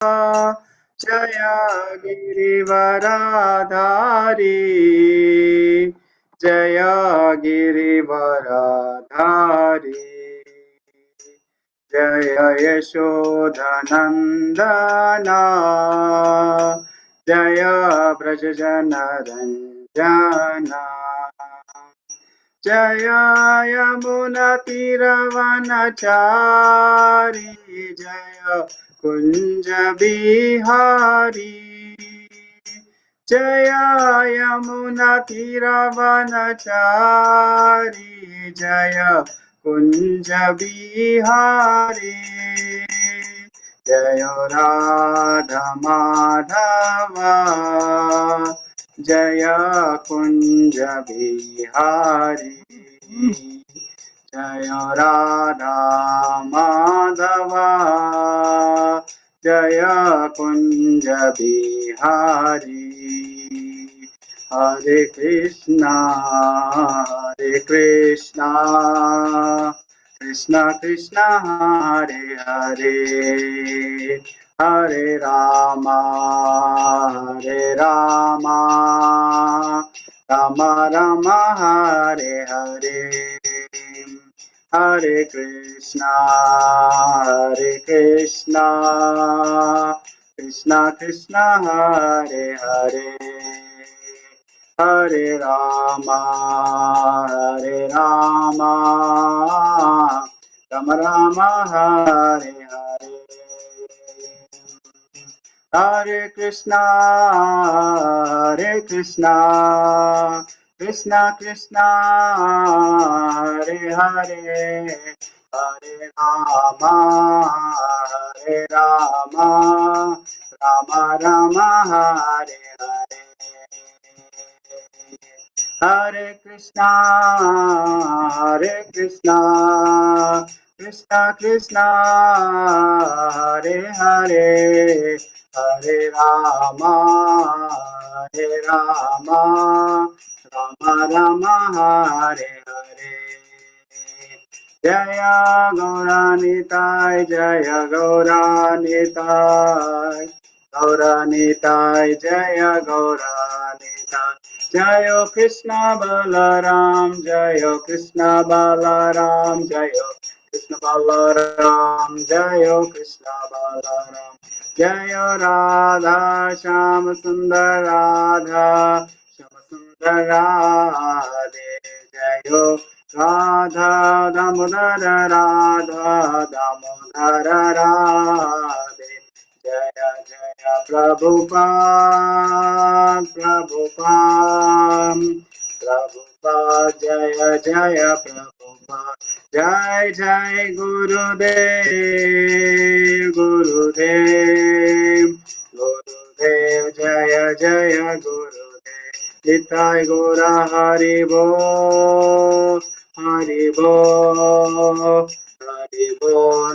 जय गिरिवराधारी जय गिरिवराधारी जय यशोधनन्दना जय व्रजजनरञ्जना जय यमुनातीरवनचारी जय कुञ्ज बिहारी जय यमुनातीरवनचारी जय कुञ्ज बिहारी जय राधा माधव जय कुञ्ज बिहारी जय राधा माधव जय कुञ्ज बिहारी हरे कृष्णा कृष्ण कृष्ण हरे हरे हरे रामा राम राम हरे हरे हरे कृष्णा कृष्ण कृष्ण हरे हरे हरे रामा राम राम हरे हरे हरे कृष्णा कृष्ण कृष्ण हरे हरे हरे राम राम राम हरे हरे हरे कृष्णा कृष्ण कृष्ण हरे हरे हरे राम राम राम हरे हरे जय गौरानिताय जय गौरानिताय गौरानिताय जय गौरानिताय जय कृष्ण बलराम जय कृष्ण बलराम जय कृष्ण बलराम जय कृष्ण बलराम जय राधा श्याम सुंदर राधा श्याम सुंदर राधे जय राधा दामोदर राधा दामोदर राधे जय जय प्रभुपाद जय जय प्रभुपाद जय जय गुरुदेव जय जय गुरुदेव निताय गौरा हरि बोल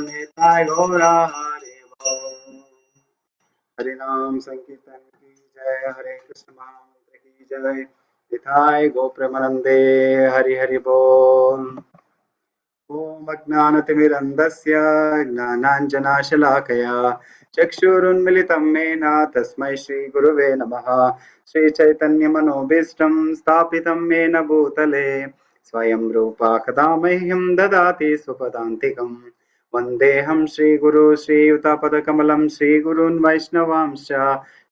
निताय गौरा हरि बोल हरि नाम संकीर्तन की जय हरे कृष्ण महामंत्र की जय निताय गो प्रेमानंदे हरि हरि बोल ओम अज्ञानतिमिरन्धस्य ज्ञानाञ्जनाशलाकया चक्षुरुन्मिलितं येन तस्मै श्रीगुरुवे नमः श्रीचैतन्यमनोभीष्टं स्थापितं येन भूतले स्वयं रूपा कदा मह्यं ददाति स्वपदान्तिकम् वन्देऽहं श्रीगुरु श्रीयुतपदकमलं श्रीगुरून् वैष्णवांश्च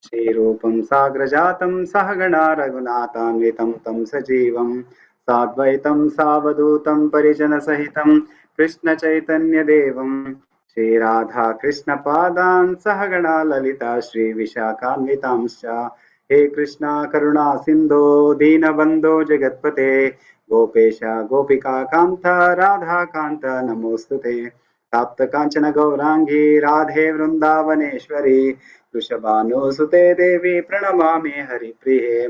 श्रीरूपं साग्रजातं सहगणा रघुनाथान्वितं तं सजीवम् साद्वैतं सावधूतं परिजनसहितं कृष्णचैतन्यदेवं श्रीराधा कृष्णपादान् सहगणा ललिता श्रीविशाखान्वितांश्च हे कृष्णा करुणा सिन्धो दीनबन्धो जगत्पते गोपेश गोपिकान्त राधाकान्त नमोऽस्तुते ताप्त कांचन गौरांगी राधे वृंदावनेश्वरी वृषभानुसुते देवी प्रणमामि हरिप्रिये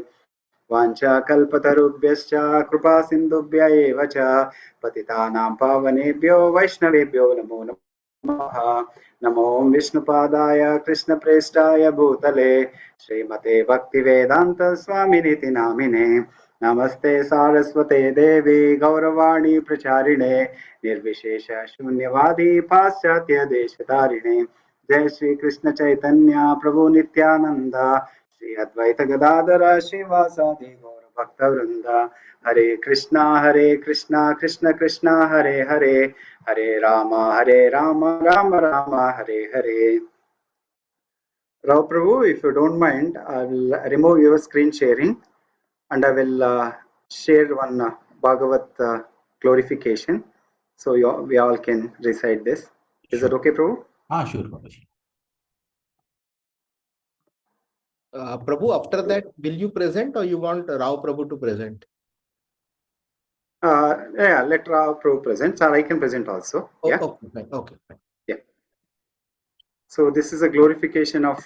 वाञ्छाकल्पतरुभ्यश्च कृपा सिन्धुभ्य एव च पतितानां पावनेभ्यो वैष्णवेभ्यो नमो नमः नमो विष्णुपादाय कृष्णप्रेष्ठाय भूतले श्रीमते भक्तिवेदान्त स्वामिनिति नामिने नमस्ते सारस्वते देवी गौरवाणी प्रचारिणे निर्विशेष शून्यवादी पाश्चात्य देशतारिणे Jai Shri Krishna Chaitanya Prabhu Nityananda Shri Advaita Gadadara Shivasadi Gaura Bhakta Vrinda Hare Krishna Krishna Krishna Hare Hare Hare Rama Rama Rama Hare Hare. Rao Prabhu, if you don't mind, I will remove your screen sharing and I will share one Bhagavat glorification so we all can recite this. Is Sure. that okay, Prabhu? Sure, Prabhuji. Prabhu, after that, will you present or you want Rao Prabhu to present? Yeah, let Rao Prabhu present, or I can present also. Oh, Yeah. okay, fine. Okay, fine. Yeah. So this is a glorification of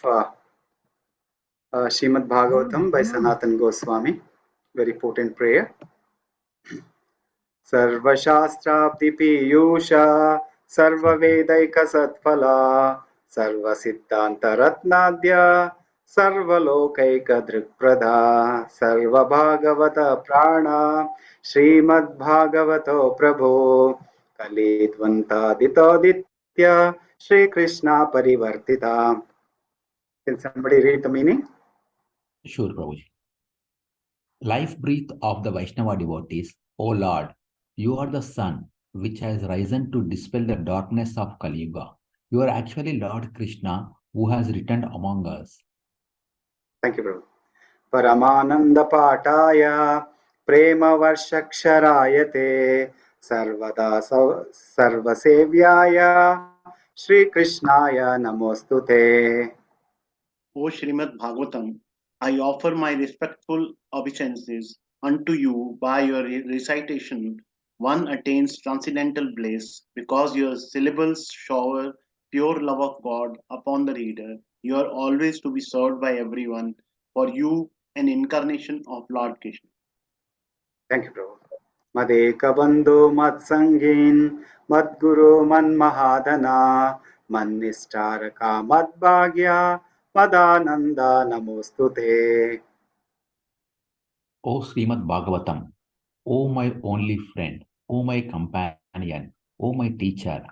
Srimad Bhagavatam by Sanatan Goswami. Very potent prayer. सर्वशास्त्राब्धिपीयूष सर्ववेदैकसत्फला सर्वसिद्धान्तरत्नाद्य सर्वलोकैकदृक्प्रदा सर्वभागवत प्राण श्रीमद्भागवतो प्रभो कलिद्वन्तादितोदित्य Shrikrishna परिवर्तिता. Can somebody read the meaning? Sure, Prabhuji. Life breath of the Vaishnava devotees, O Lord, you are the sun which has risen to dispel the darkness of Kali Yuga. You are actually Lord Krishna who has returned among us. Thank you, Prabhu. परमानन्दपाठाय प्रेमवर्षक्षराय ते सर्वदा सर्वसेव्याय श्रीकृष्णाय नमोऽस्तु ते. O Srimad Bhagavatam, I offer my respectful obeisances unto you by your recitation. One attains transcendental bliss because your syllables shower pure love of God upon the reader. You are always to be served by everyone, for you an incarnation of Lord Krishna. Thank you, Prabhu. मदेकबन्धो मत्सङ्गीन् मद्गुरो मन्महादना मन्निष्ठारका मद्भाग्या मदानन्दा नमोऽस्तु ते. O Srimad Bhagavatam, O my only friend, O my companion, O my teacher,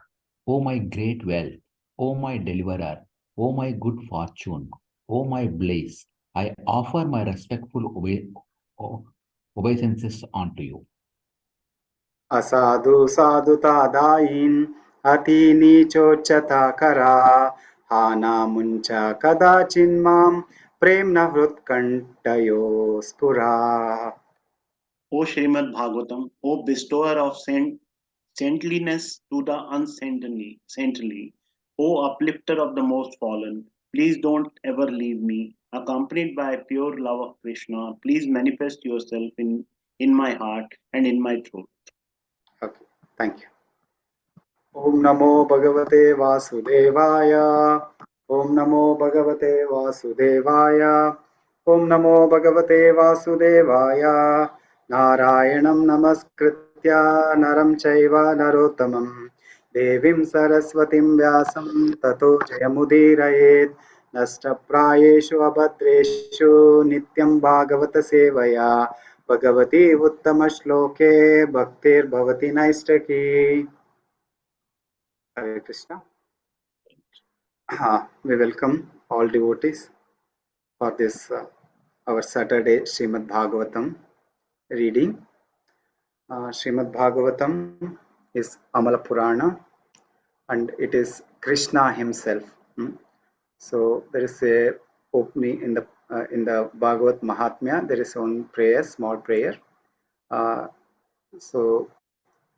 O my great wealth, O my deliverer, O my good fortune, O my bliss, I offer my respectful obeisances unto you. असाधु साधुतादायीन् अति नीचोच्चता करा हाना मुञ्च कदाचिन्मां प्रेम्ण हृत्कण्ठयो स्फुरा. O Srimad Bhagavatam, O bestower of saintliness to the unsaintly, O uplifter of the most fallen, please don't ever leave me. Accompanied by pure love of Krishna, please manifest yourself in my heart and in my throat. Okay, thank you. Om Namo Bhagavate Vasudevaya. Om Namo Bhagavate Vasudevaya. Om Namo Bhagavate Vasudevaya. Narayanam Namaskritya Naram Chaiva Narottamam Devim Saraswatim Vyasam Tato Jayamudirayet Nashtaprayeshu Abhadreshu Nityam Bhagavata Sevaya Bhagavati Uttama Bhaktir Bhavati Naistaki. Hare Krishna. We welcome all devotees for this our Saturday Srimad Bhagavatam reading. Srimad Bhagavatam is Amala Purana and it is Krishna himself. So there is a opening in the Bhagavat Mahatmya. There is one prayer, small prayer. So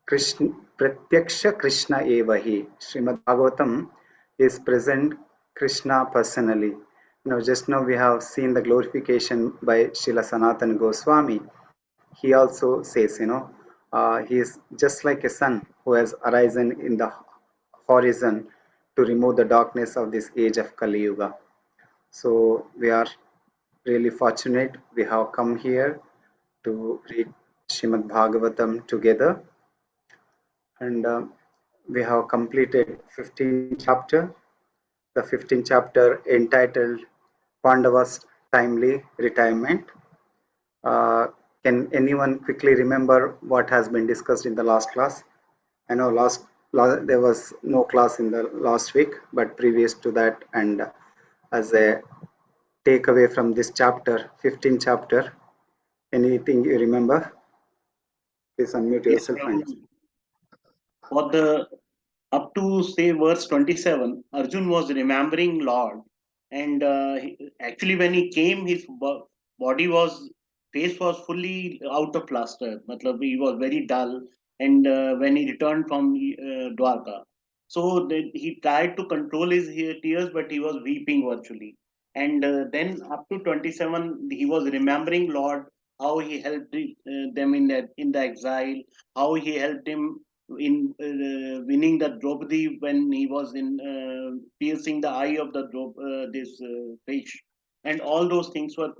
Krishna Pratyaksha Krishna Evahi. Srimad Bhagavatam is present Krishna personally. Just now we have seen the glorification by Srila Sanatana Goswami. He also says, he is just like a sun who has arisen in the horizon to remove the darkness of this age of Kali Yuga. So we are really fortunate we have come here to read Srimad Bhagavatam together. And we have completed 15th chapter. The 15th chapter entitled Pandava's Timely Retirement. Can anyone quickly remember what has been discussed in the last class? I know last there was no class in the last week, but previous to that, and as a takeaway from this chapter, 15th chapter, anything you remember? Please unmute Yes, yourself and Prabhu. For the up to say verse 27, Arjun was remembering Lord, and actually when he came, his body was face was fully out of plaster. Matlab, he was very dull, and when he returned from Dwarka, so he tried to control his tears, but he was weeping virtually. And then up to 27, he was remembering Lord, how he helped them in the exile, how he helped him in winning the Draupadi when he was in piercing the eye of the this fish, and all those things were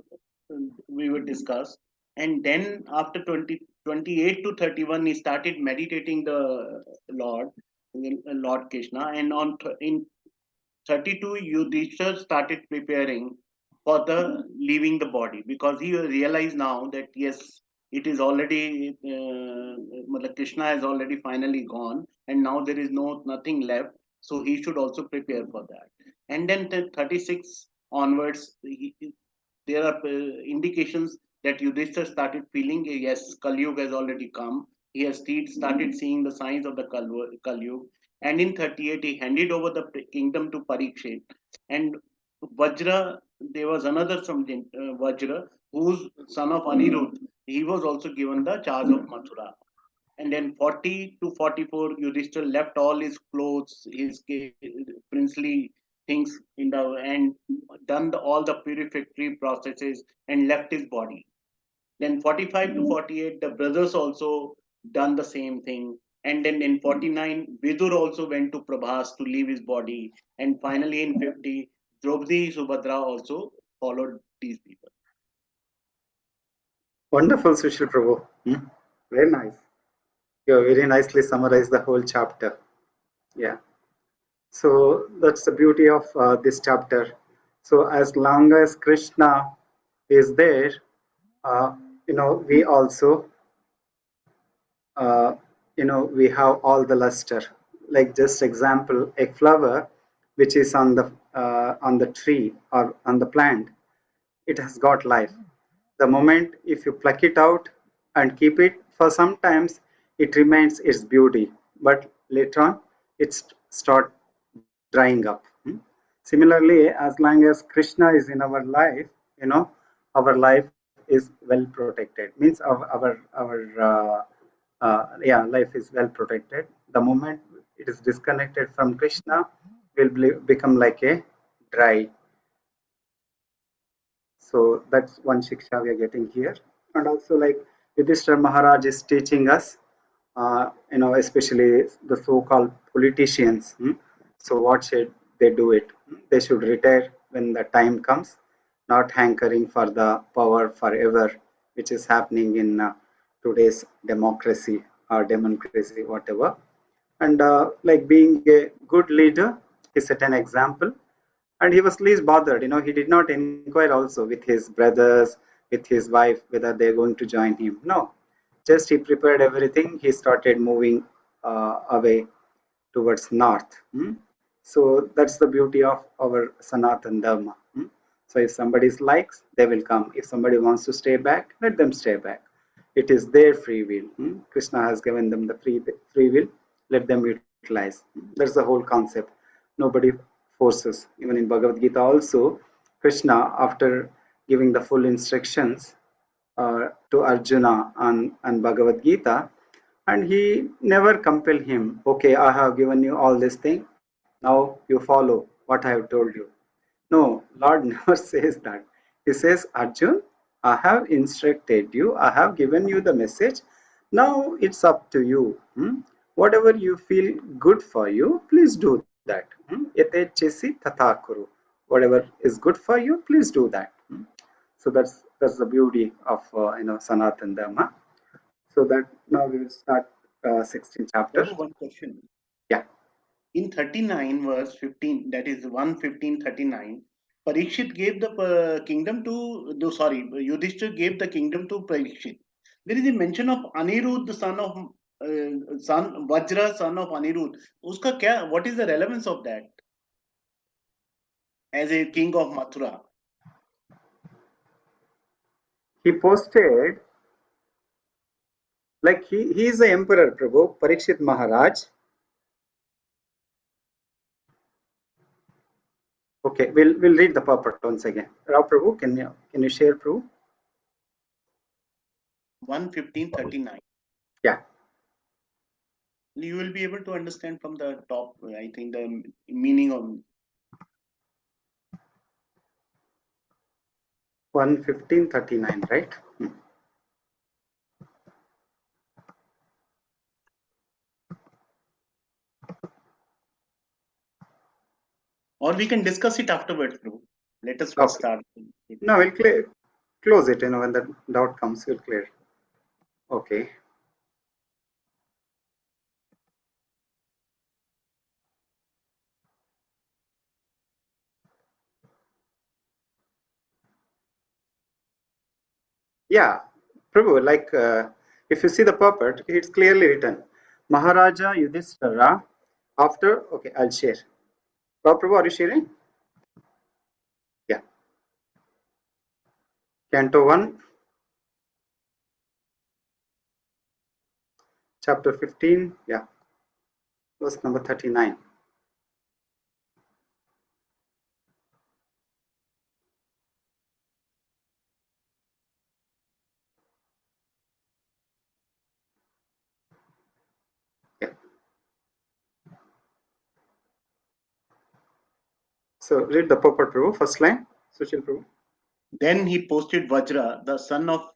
we would discuss. And then after 28 to 31, he started meditating the Lord, Lord Krishna, and in 32, Yudhishthir started preparing for the leaving the body because he realized now that yes, it is already Krishna has already finally gone, and now there is nothing left. So he should also prepare for that. And then 36 onwards, there are indications that Yudhishthir started feeling yes, Kali Yuga has already come. He has started seeing the signs of the Kali Yuga, and in 38 he handed over the kingdom to Parikshit. And Vajra, there was another something, Vajra, whose son of Anirudh, he was also given the charge of Mathura. And then 40 to 44, Yudhishthir left all his clothes, his princely things in the and done all the purificatory processes and left his body. Then 45 to 48, the brothers also done the same thing. And then in 49, Vidur also went to Prabhas to leave his body. And finally in 50, Draupadi Subhadra also followed these people. wonderful, Sushil Prabhu. Very nice. You have very nicely summarized the whole chapter. Yeah. So that's the beauty of this chapter. So as long as Krishna is there, uh, we also, uh, we have all the luster. Like just example, a flower which is on the tree or on the plant, it has got life. The moment if you pluck it out and keep it for some times, it remains its beauty, but later on it start drying up. Similarly, as long as Krishna is in our life, our life is well protected. Means our life is well protected. The moment it is disconnected from Krishna, will become like a dry. So that's one shiksha we are getting here. And also like Yudhishthira Maharaj is teaching us, especially the so-called politicians. So what should they do it? They should retire when the time comes, not hankering for the power forever, which is happening in today's democracy or democracy, whatever. And like being a good leader, he set an example, and he was least bothered. He did not inquire also with his brothers, with his wife, whether they're going to join him. No, just he prepared everything. He started moving away towards north. So that's the beauty of our Sanatan Dharma. So if somebody likes, they will come. If somebody wants to stay back, let them stay back. It is their free will. Krishna has given them the free will. Let them utilize. That's the whole concept. Nobody forces. Even in Bhagavad Gita also, Krishna, after giving the full instructions to Arjuna and Bhagavad Gita, and he never compelled him. Okay, I have given you all this thing. Now you follow what I have told you. No, Lord never says that. He says, Arjun, I have instructed you, I have given you the message. Now it's up to you. Whatever you feel good for you, please do that. Yate chesi tatha kuru. Whatever is good for you, please do that. So that's the beauty of Sanatan Dharma. So that now we will start 16th chapter. Prabhu, one question. Yeah. In 39 verse 15, that is 1:15:39, Parikshit gave the kingdom to sorry, Yudhishthir gave the kingdom to Parikshit. There is a mention of Anirudh, the son of son Vajra, son of Anirudh. Uska kya? What is the relevance of that as a king of Mathura? He posted, like he is the emperor, Prabhu, Parikshit Maharaj. Okay, we'll read the purport once again. Rao Prabhu, can you share, Prabhu? 1:15:39. Yeah. You will be able to understand from the top, I think, the meaning of 1:15:39, right? or we can discuss it afterwards, bro. Let us first Okay. start. No, we'll close it, when the doubt comes, we'll clear. Okay. Yeah, Prabhu, like if you see the purport, it's clearly written. Maharaja Yudhishthira, after, okay, I'll share. Rao Prabhu, are you sharing? Yeah. Canto 1, chapter 15, yeah, verse number 39. Yeah. So read the purport, Prabhu, first line, Sushil Prabhu. Then he posted Vajra, the son of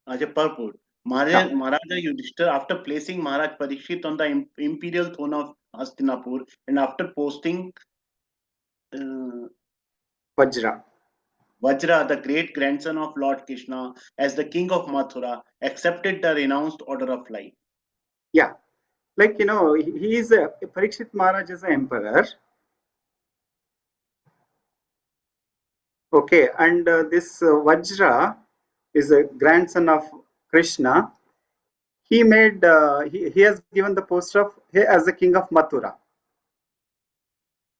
Ajapurpur. Yeah. Maharaja Yudhishthira, after placing Maharaj Parikshit on the imperial throne of Hastinapur, and after posting uh, Vajra. Vajra, the great grandson of Lord Krishna, as the king of Mathura, accepted the renounced order of life. Yeah. Like, he is Parikshit Maharaj is an emperor. Okay. And this Vajra is a grandson of Krishna. He made, he has given the post of as the king of Mathura.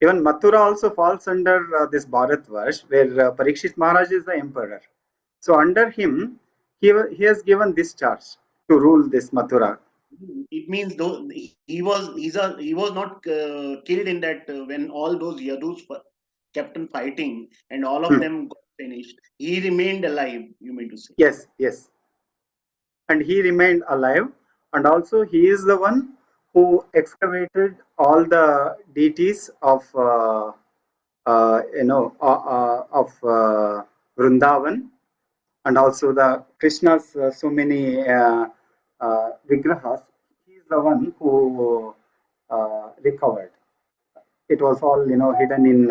Even Mathura also falls under this Bharatvarsh, where Parikshit Maharaj is the emperor. So under him, he has given this charge to rule this Mathura. It means though he was not killed in that when all those Yadus kept on fighting and all of Hmm. them got finished. He remained alive. You mean to say? Yes, yes. And he remained alive, and also he is the one who excavated all the deities of of Vrindavan, and also the Krishna's so many vigrahas. He is the one who recovered. It was all hidden in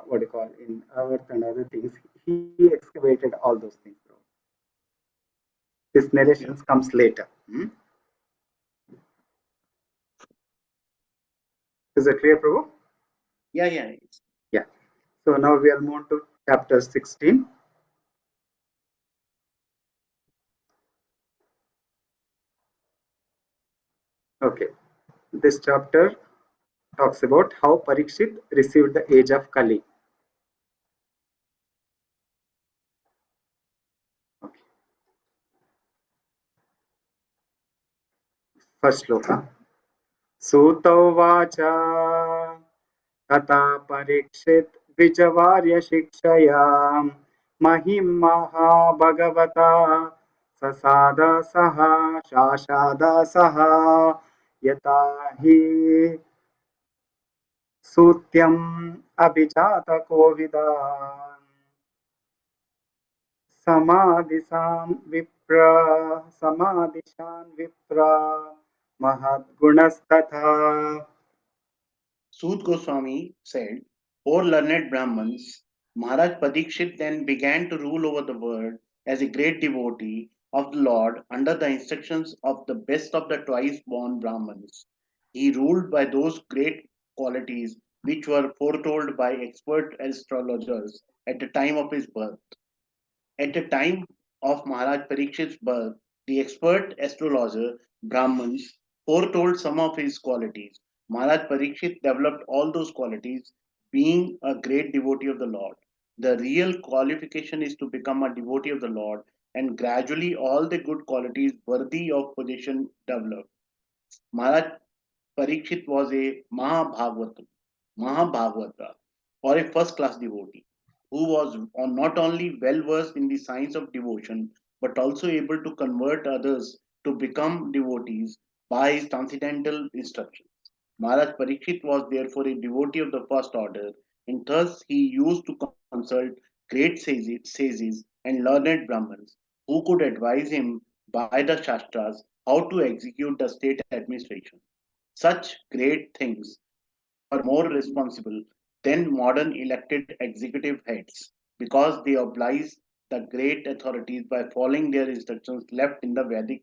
what do you call, in earth and other things. He excavated all those things. This Okay. narrations comes later. Is it clear, Prabhu? Yeah, yeah. Yeah. So now we are moved to chapter 16. Okay. This chapter talks about how Parikshit received the age of Kali. Okay. First shloka. Sutauvacha तथा परीक्षित द्विजवार्य शिक्षया महिं महाभगवता ससाद सह शासाद सह यथा हि सूत्यम् अभिजात कोविदा समादिशान् विप्र महद्गुणस्तथा. Sud Goswami said, O learned Brahmins, Maharaj Parikshit then began to rule over the world as a great devotee of the Lord under the instructions of the best of the twice born Brahmins. He ruled by those great qualities which were foretold by expert astrologers at the time of his birth. At the time of Maharaj Parikshit's birth, The expert astrologer Brahmans foretold some of his qualities. Maharaj Parikshit developed all those qualities, being a great devotee of the Lord. The real qualification is to become a devotee of the Lord, and gradually all the good qualities worthy of possession develop. Maharaj Parikshit was a Mahabhagavata, or a first class devotee, who was not only well versed in the science of devotion, but also able to convert others to become devotees by his transcendental instructions. Maharaj Parikshit was therefore a devotee of the first order, and thus he used to consult great sages and learned Brahmins who could advise him by the Shastras how to execute the state administration. Such great things were more responsible than modern elected executive heads because they oblige the great authorities by following their instructions left in the Vedic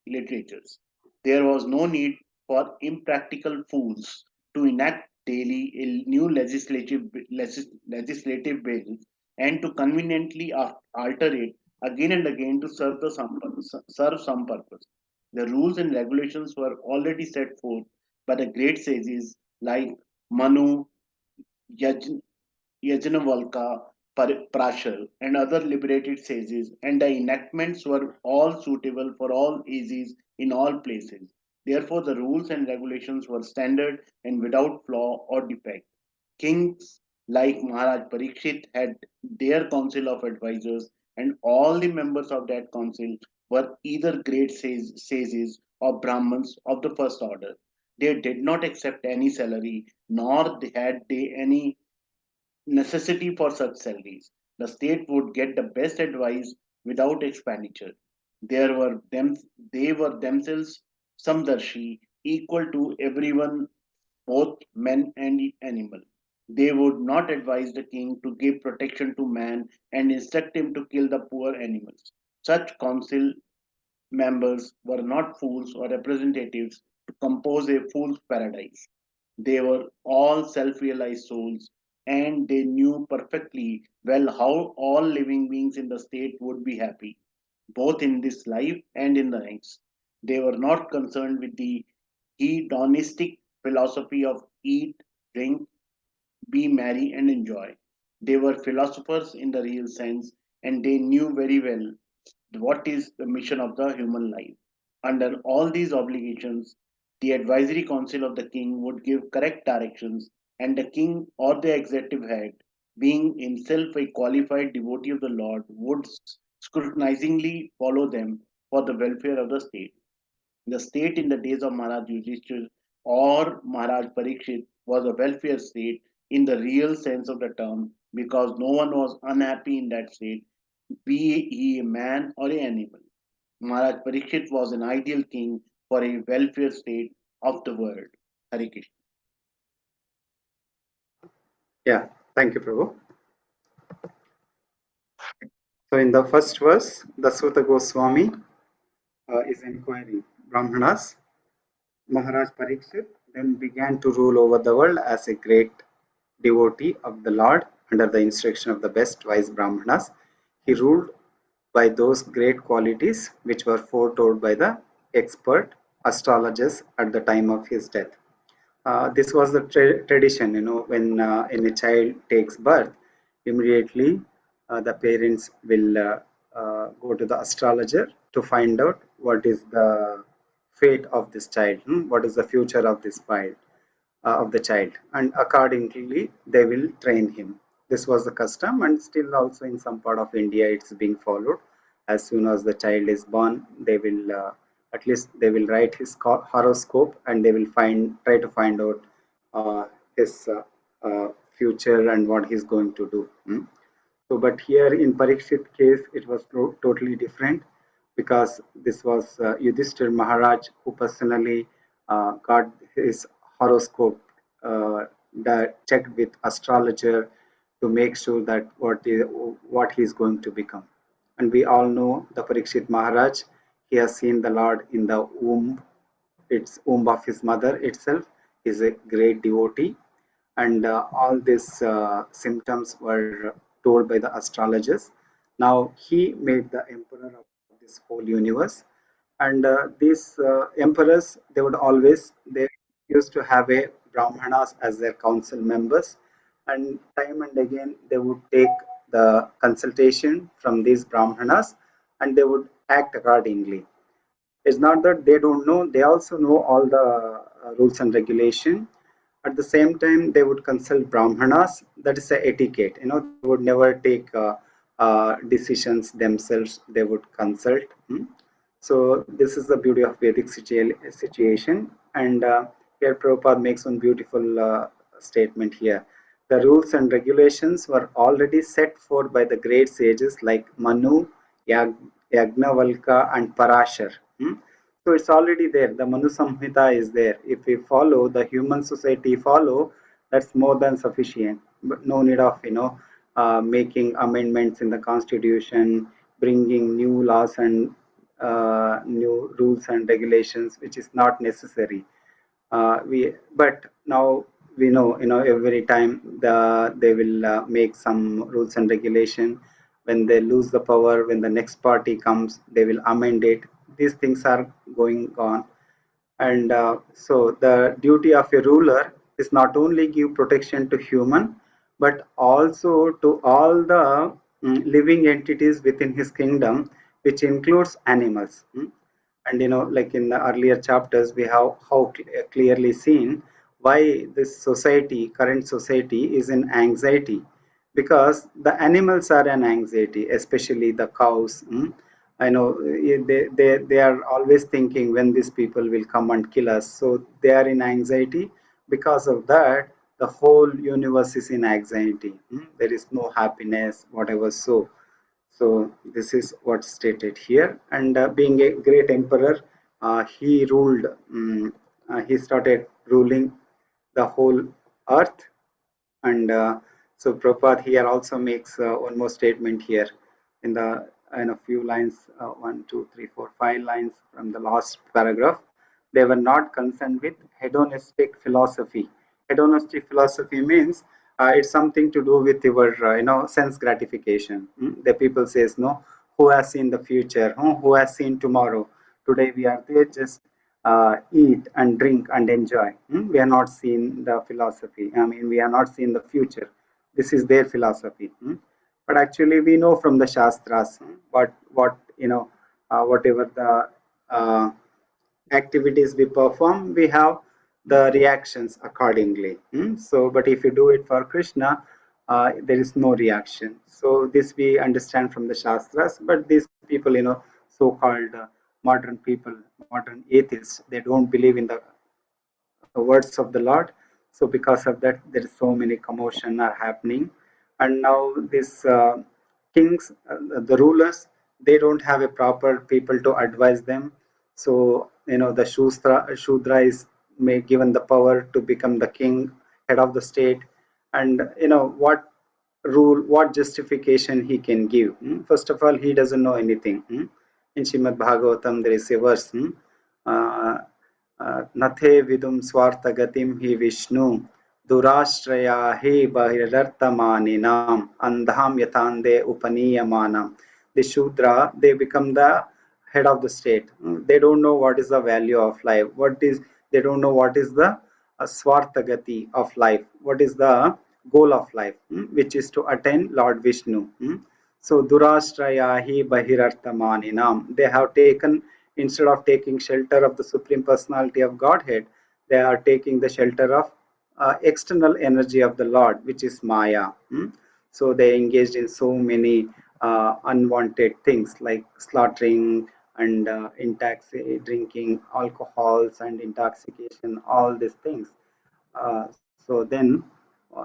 literatures. There was no need for impractical fools to enact daily a new legislative bills and to conveniently alter it again and again to serve some purpose. The rules and regulations were already set forth by the great sages like Manu, Yajn, Yajnavalkya, Prashar, and other liberated sages, and the enactments were all suitable for all ages in all places. Therefore, the rules and regulations were standard and without flaw or defect. Kings like Maharaj Parikshit had their council of advisors, and all the members of that council were either great sages or Brahmins of the first order. They did not accept any salary, nor had they any necessity for such salaries. The state would get the best advice without expenditure. There were them, they were themselves samdarshi, equal to everyone, both men and animal. They would not advise the king to give protection to man and instruct him to kill the poor animals. Such council members were not fools or representatives to compose a fool's paradise. They were all self realized souls, and they knew perfectly well how all living beings in the state would be happy, both in this life and in the next. They were not concerned with the hedonistic philosophy of eat, drink, be merry, and enjoy. They were philosophers in the real sense, and they knew very well what is the mission of the human life. Under all these obligations, the advisory council of the king would give correct directions, and the king or the executive head, being himself a qualified devotee of the Lord, would scrutinizingly follow them for the welfare of the state. The state in the days of Maharaj Yudhishthir or Maharaj Parikshit was a welfare state in the real sense of the term because no one was unhappy in that state, be he a man or an animal. Maharaj Parikshit was an ideal king for a welfare state of the world. Hare Krishna. Yeah, thank you, Prabhu. So in the first verse, the Suta Goswami is inquiring Brahmanas. Maharaj Parikshit then began to rule over the world as a great devotee of the Lord under the instruction of the best wise Brahmanas. He ruled by those great qualities which were foretold by the expert astrologers at the time of his death. This was the tradition, when a child takes birth, immediately the parents will go to the astrologer to find out what is the fate of this child, what is the future of this of the child, and accordingly they will train him. This was the custom, and still also in some part of India it's being followed. As soon as the child is born, they will at least they will write his horoscope, and they will try to find out uh, his future and what he's going to do. So, but here in Parikshit case, it was totally different because this was Yudhishthir Maharaj who personally got his horoscope that checked with astrologer to make sure that what he is going to become. And we all know the Parikshit Maharaj. He has seen the Lord in the womb of his mother itself. He is a great devotee, and all these symptoms were told by the astrologers. Now he made the emperor of this whole universe, And these emperors, they used to have a brahmanas as their council members, and time and again they would take the consultation from these brahmanas, and they would act accordingly. It's not that they don't know, they also know all the rules and regulation. At the same time, they would consult brahmanas. That is a etiquette. They would never take decisions themselves. They would consult. So this is the beauty of Vedic situation. And here Prabhupada makes one beautiful statement here. The rules and regulations were already set forth by the great sages like Manu, Yagnavalka, and Parashar. So it's already there. The Manu Samhita is there. If we follow, the human society follow, that's more than sufficient. But no need of making amendments in the constitution, bringing new laws and new rules and regulations, which is not necessary. But now we know, every time they will make some rules and regulation. When they lose the power, when the next party comes, they will amend it. These things are going on. And so the duty of a ruler is not only give protection to human, but also to all the living entities within his kingdom, which includes animals. And like in the earlier chapters, we have how clearly seen why this society, current society, is in anxiety, because the animals are in anxiety, especially the cows. I know they are always thinking when these people will come and kill us. So they are in anxiety. Because of that, the whole universe is in anxiety. There is no happiness, whatever. So this is what's stated here. And being a great emperor, he ruled. He started ruling the whole earth. And so Prabhupada here also makes one more statement here in the in a few lines, 1, 2, 3, 4, 5 lines from the last paragraph. They were not concerned with hedonistic philosophy. Hedonistic philosophy means it's something to do with your sense gratification. The people says no, who has seen the future? Who has seen tomorrow? Today we are there, just eat and drink and enjoy. We are not seeing the philosophy. I mean, we are not seeing the future. This is their philosophy. But actually, we know from the Shastras what whatever the activities we perform, we have the reactions accordingly. So, but if you do it for Krishna, there is no reaction. So this we understand from the Shastras. But these people, so-called modern people, modern atheists, they don't believe in the words of the Lord. So because of that, there is so many commotion are happening. And now these kings, the rulers, they don't have a proper people to advise them. So the Shudra is may given the power to become the king, head of the state. And what rule, what justification he can give? First of all, he doesn't know anything. In Srimad Bhagavatam, there is a verse. Uh, नथे विदुम स्वार्थगतिम हि विष्णु दुराश्रया हि बहिरर्थमानिनाम अंधाम यथांदे upaniyamana. The Shudra, they become the head of the state. They don't know what is the value of life. They don't know what is the swarthagati of life. What is the goal of life, which is to attain Lord Vishnu. So Durashtrayahi Bahirarthamaninam. They have taken, instead of taking shelter of the Supreme Personality of Godhead, they are taking the shelter of external energy of the Lord, which is Maya. So they engaged in so many unwanted things like slaughtering and drinking alcohols and intoxication, all these things. So then,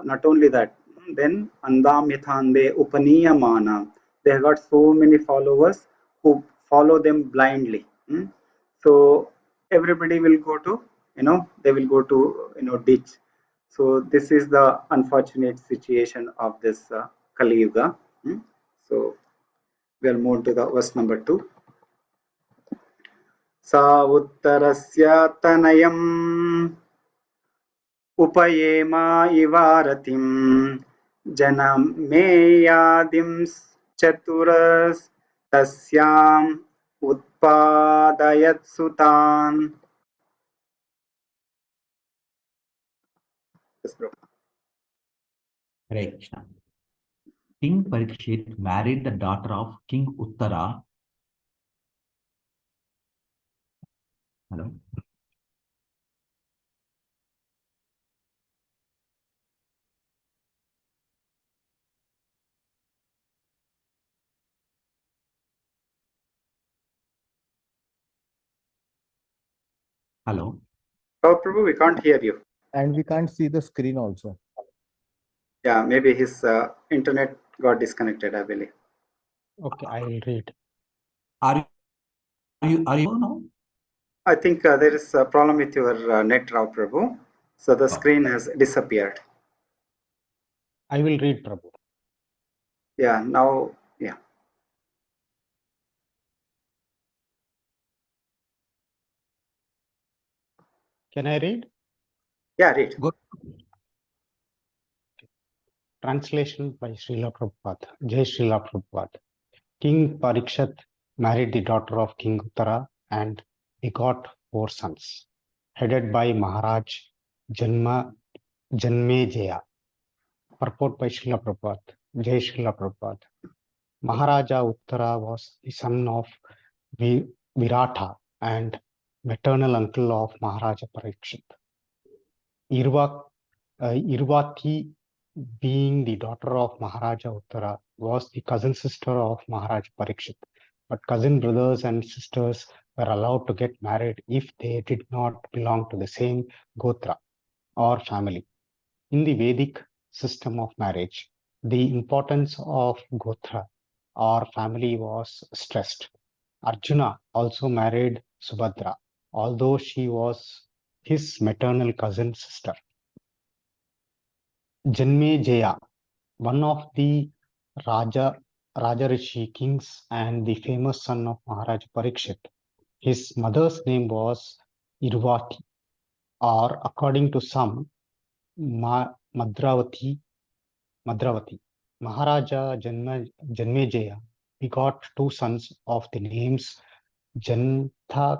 not only that, then andamithande upaniyamana. They have got so many followers who follow them blindly. So everybody will go to, they will go to, ditch. So this is the unfortunate situation of this Kali Yuga. So we'll move to the verse number 2. Sa uttarasya tanayam उपयेमा इवारतिं जनमेयादिं चतुरस्तस्यां उत्पादयत् सुतान्. Yes, bro. Hare Krishna. King Parikshit married the daughter of King Uttara. Hello. Hello. Oh, Prabhu, we can't hear you. And we can't see the screen also. Yeah, maybe his internet got disconnected, I believe. Okay, I will read. Are you now? I think there is a problem with your net, Rao Prabhu. So the Oh. screen has disappeared. I will read, Prabhu. Yeah, now, yeah. Can I read? Yeah, read. Go. Translation by Srila Prabhupada. Jai Srila Prabhupada. King Parikshit married the daughter of King Uttara and he got 4 sons, headed by Maharaj Janmejaya. Purport by Srila Prabhupada. Jai Srila Prabhupada. Maharaja Uttara was the son of Viratha and maternal uncle of Maharaja Parikshit. Irvati, being the daughter of Maharaja Uttara, was the cousin sister of Maharaja Parikshit. But cousin brothers and sisters were allowed to get married if they did not belong to the same Gotra or family. In the Vedic system of marriage, the importance of Gotra or family was stressed. Arjuna also married Subhadra, although she was his maternal cousin sister. Janmejaya, one of the Rajarishi kings and the famous son of Maharaja Parikshit. His mother's name was Irvati, or according to some, Madravati. Maharaja Janmejaya begot 2 sons of the names Jantanika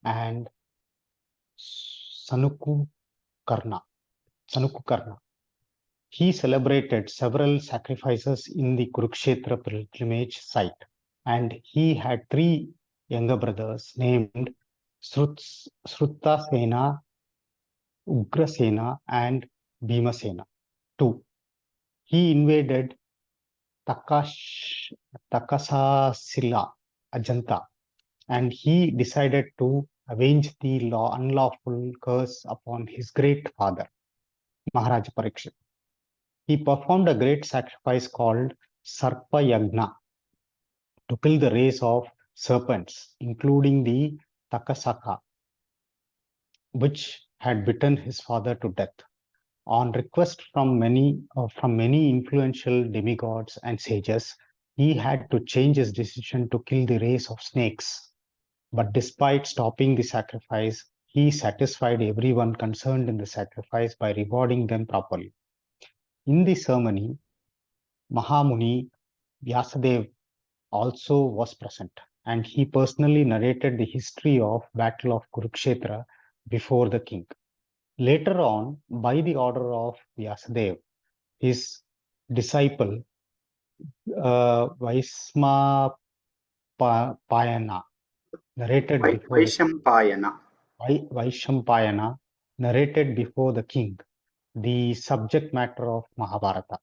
and Sanukukarna. He celebrated several sacrifices in the Kurukshetra pilgrimage site, and he had 3 younger brothers named Srutasena, Ugrasena, and Bhimasena. 2. He invaded Takasasila, Ajanta, and he decided to avenge the unlawful curse upon his great father, Maharaja Parikshit. He performed a great sacrifice called Sarpa Yagna to kill the race of serpents, including the Takasaka, which had bitten his father to death. On request from many influential demigods and sages, he had to change his decision to kill the race of snakes. But despite stopping the sacrifice, he satisfied everyone concerned in the sacrifice by rewarding them properly. In the ceremony, Mahamuni Vyasadeva also was present, and he personally narrated the history of Battle of Kurukshetra before the king. Later on, by the order of Vyasadeva, his disciple Vaismapayana narrated before Vaishampayana. Vaishampayana narrated before the king the subject matter of Mahabharata.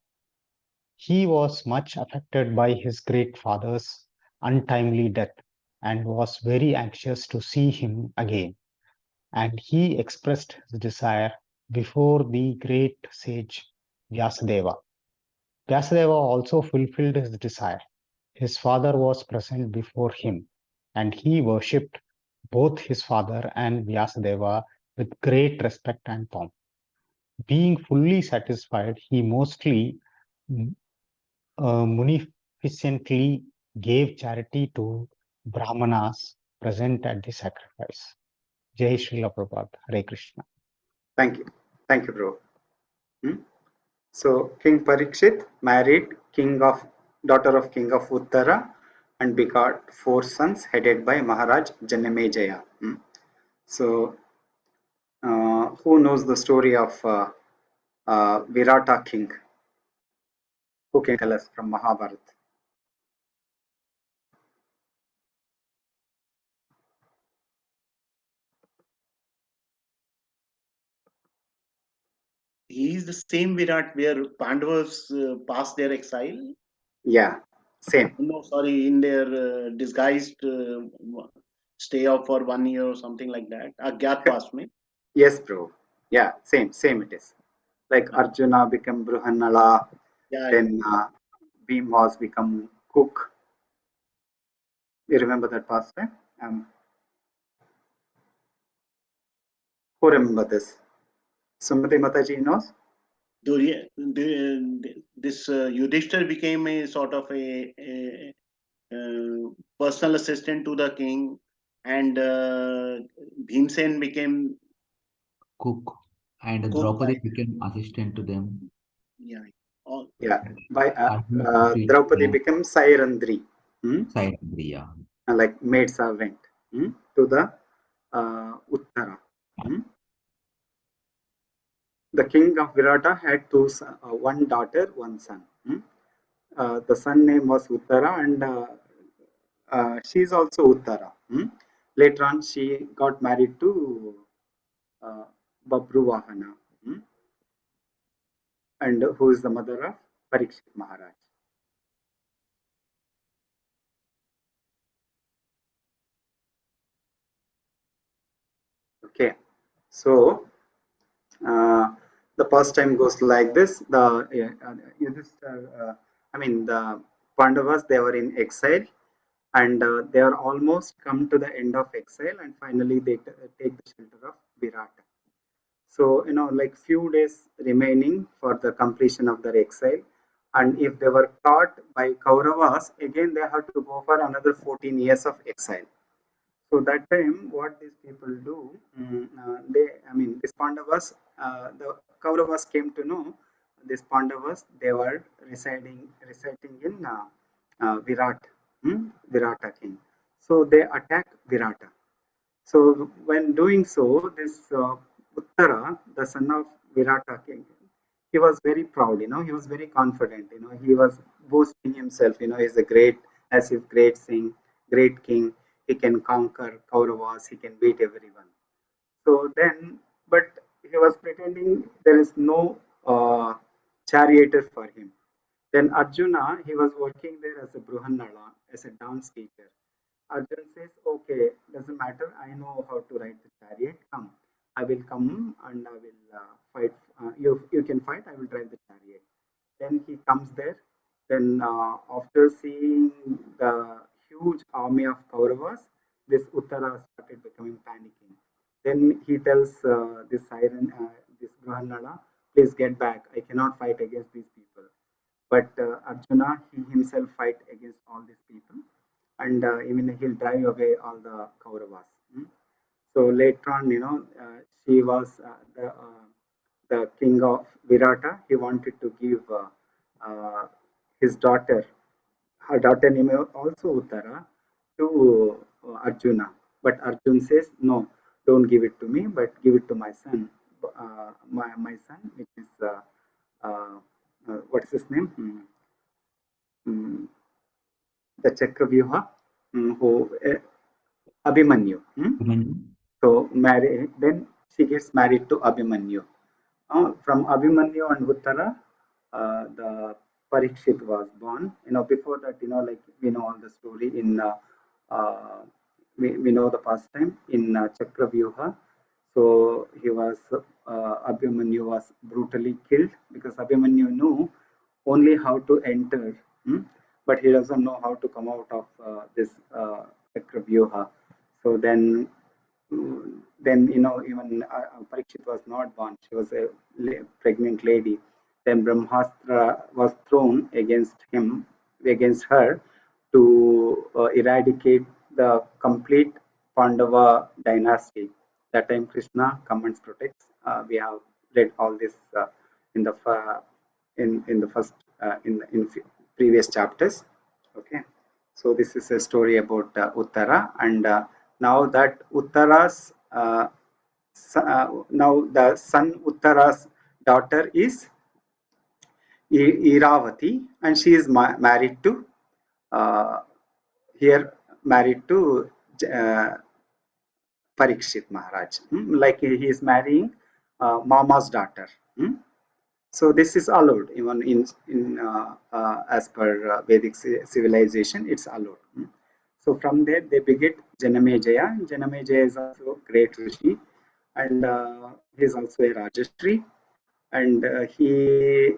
He was much affected by his great father's untimely death and was very anxious to see him again. And he expressed his desire before the great sage Vyasadeva. Vyasadeva also fulfilled his desire. His father was present before him, and he worshipped both his father and Vyasadeva with great respect and pomp. Being fully satisfied, he mostly munificently gave charity to Brahmanas present at the sacrifice. Jai Srila Prabhupada, Hare Krishna. Thank you. Thank you, bro. So King Parikshit married King of daughter of king of Uttara, and begot 4 sons headed by Maharaj Janamejaya. So, who knows the story of Virata king? Who can tell us from Mahabharata? He is the same Virat where Pandavas passed their exile. Yeah, same. No, sorry, in their disguised stay off for 1 year or something like that. Agyatwas mein. Yes, bro. Yeah, same it is. Like Arjuna become Bruhannala, Yeah, then Bhim was become cook. You remember that past time? Who remember this? Sumati Mataji knows? This Yudhishthir became a sort of a personal assistant to the king, and Bhimsen became Cook. And cook. Draupadi became assistant to them. Yeah, all, Yeah. By Arjuna fulfilled Draupadi became Sairandri, side Andriya. like maid servant to the Uttara. The king of Virata had one daughter, one son. The son name was Uttara, and she is also Uttara. Later on, she got married to uh, Babruwahana, and who is the mother of Parikshit Maharaj. Okay, so the pastime goes like this: the Pandavas, they were in exile, and they are almost come to the end of exile, and finally they take the shelter of Virata. So like few days remaining for the completion of their exile, and if they were caught by Kauravas, again they have to go for another 14 years of exile. So that time, what these people do, these Pandavas, the Kauravas came to know these Pandavas, they were residing in Virat, Virata king. So they attack Virata. So when doing so, this Uttara, the son of Virata king, he was very proud. He was very confident. He was boasting himself. He's a great, as if great king. He can conquer Kauravas. He can beat everyone. So then, but he was pretending there is no charioteer for him. Then Arjuna, he was working there as a Bruhannala, as a dance teacher. Arjun says, okay, doesn't matter. I know how to ride the chariot. Come, I will come and I will fight. You can fight. I will drive the chariot. Then he comes there. Then after seeing the huge army of Kauravas, this Uttara started becoming panicking. Then he tells this Brahmanala, please get back. I cannot fight against these people. But Arjuna, he himself fight against all these people, and even he'll drive away all the Kauravas. So later on, she was the king of Virata. He wanted to give his daughter, her daughter name also Uttara, to Arjuna. But Arjun says, no, don't give it to me, but give it to my son, my son, which is uh, what's his name? Mm, the Chakravyuha, who Abhimanyu. So then she gets married to Abhimanyu. From Abhimanyu and Uttara, the Parikshit was born. Before that, like we know all the story in uh, we know the past time in Chakravyuha. So Abhimanyu was brutally killed because Abhimanyu knew only how to enter, but he doesn't know how to come out of this Chakravyuha. So then even Parikshit was not born. She was a pregnant lady. Then Brahmastra was thrown against her, to eradicate the complete Pandava dynasty. That time Krishna commands protects. We have read all this in the in the first in previous chapters. Okay, so this is a story about Uttara, and now that Uttara's now the son Uttara's daughter is Iravati, and she is married to uh, here married to uh, Parikshit Maharaj. Like he is marrying Mama's daughter. So this is allowed even in as per Vedic civilization. It's allowed. So from there they beget Janamejaya. Janamejaya is also great rishi, and he is also a Rajashri, and he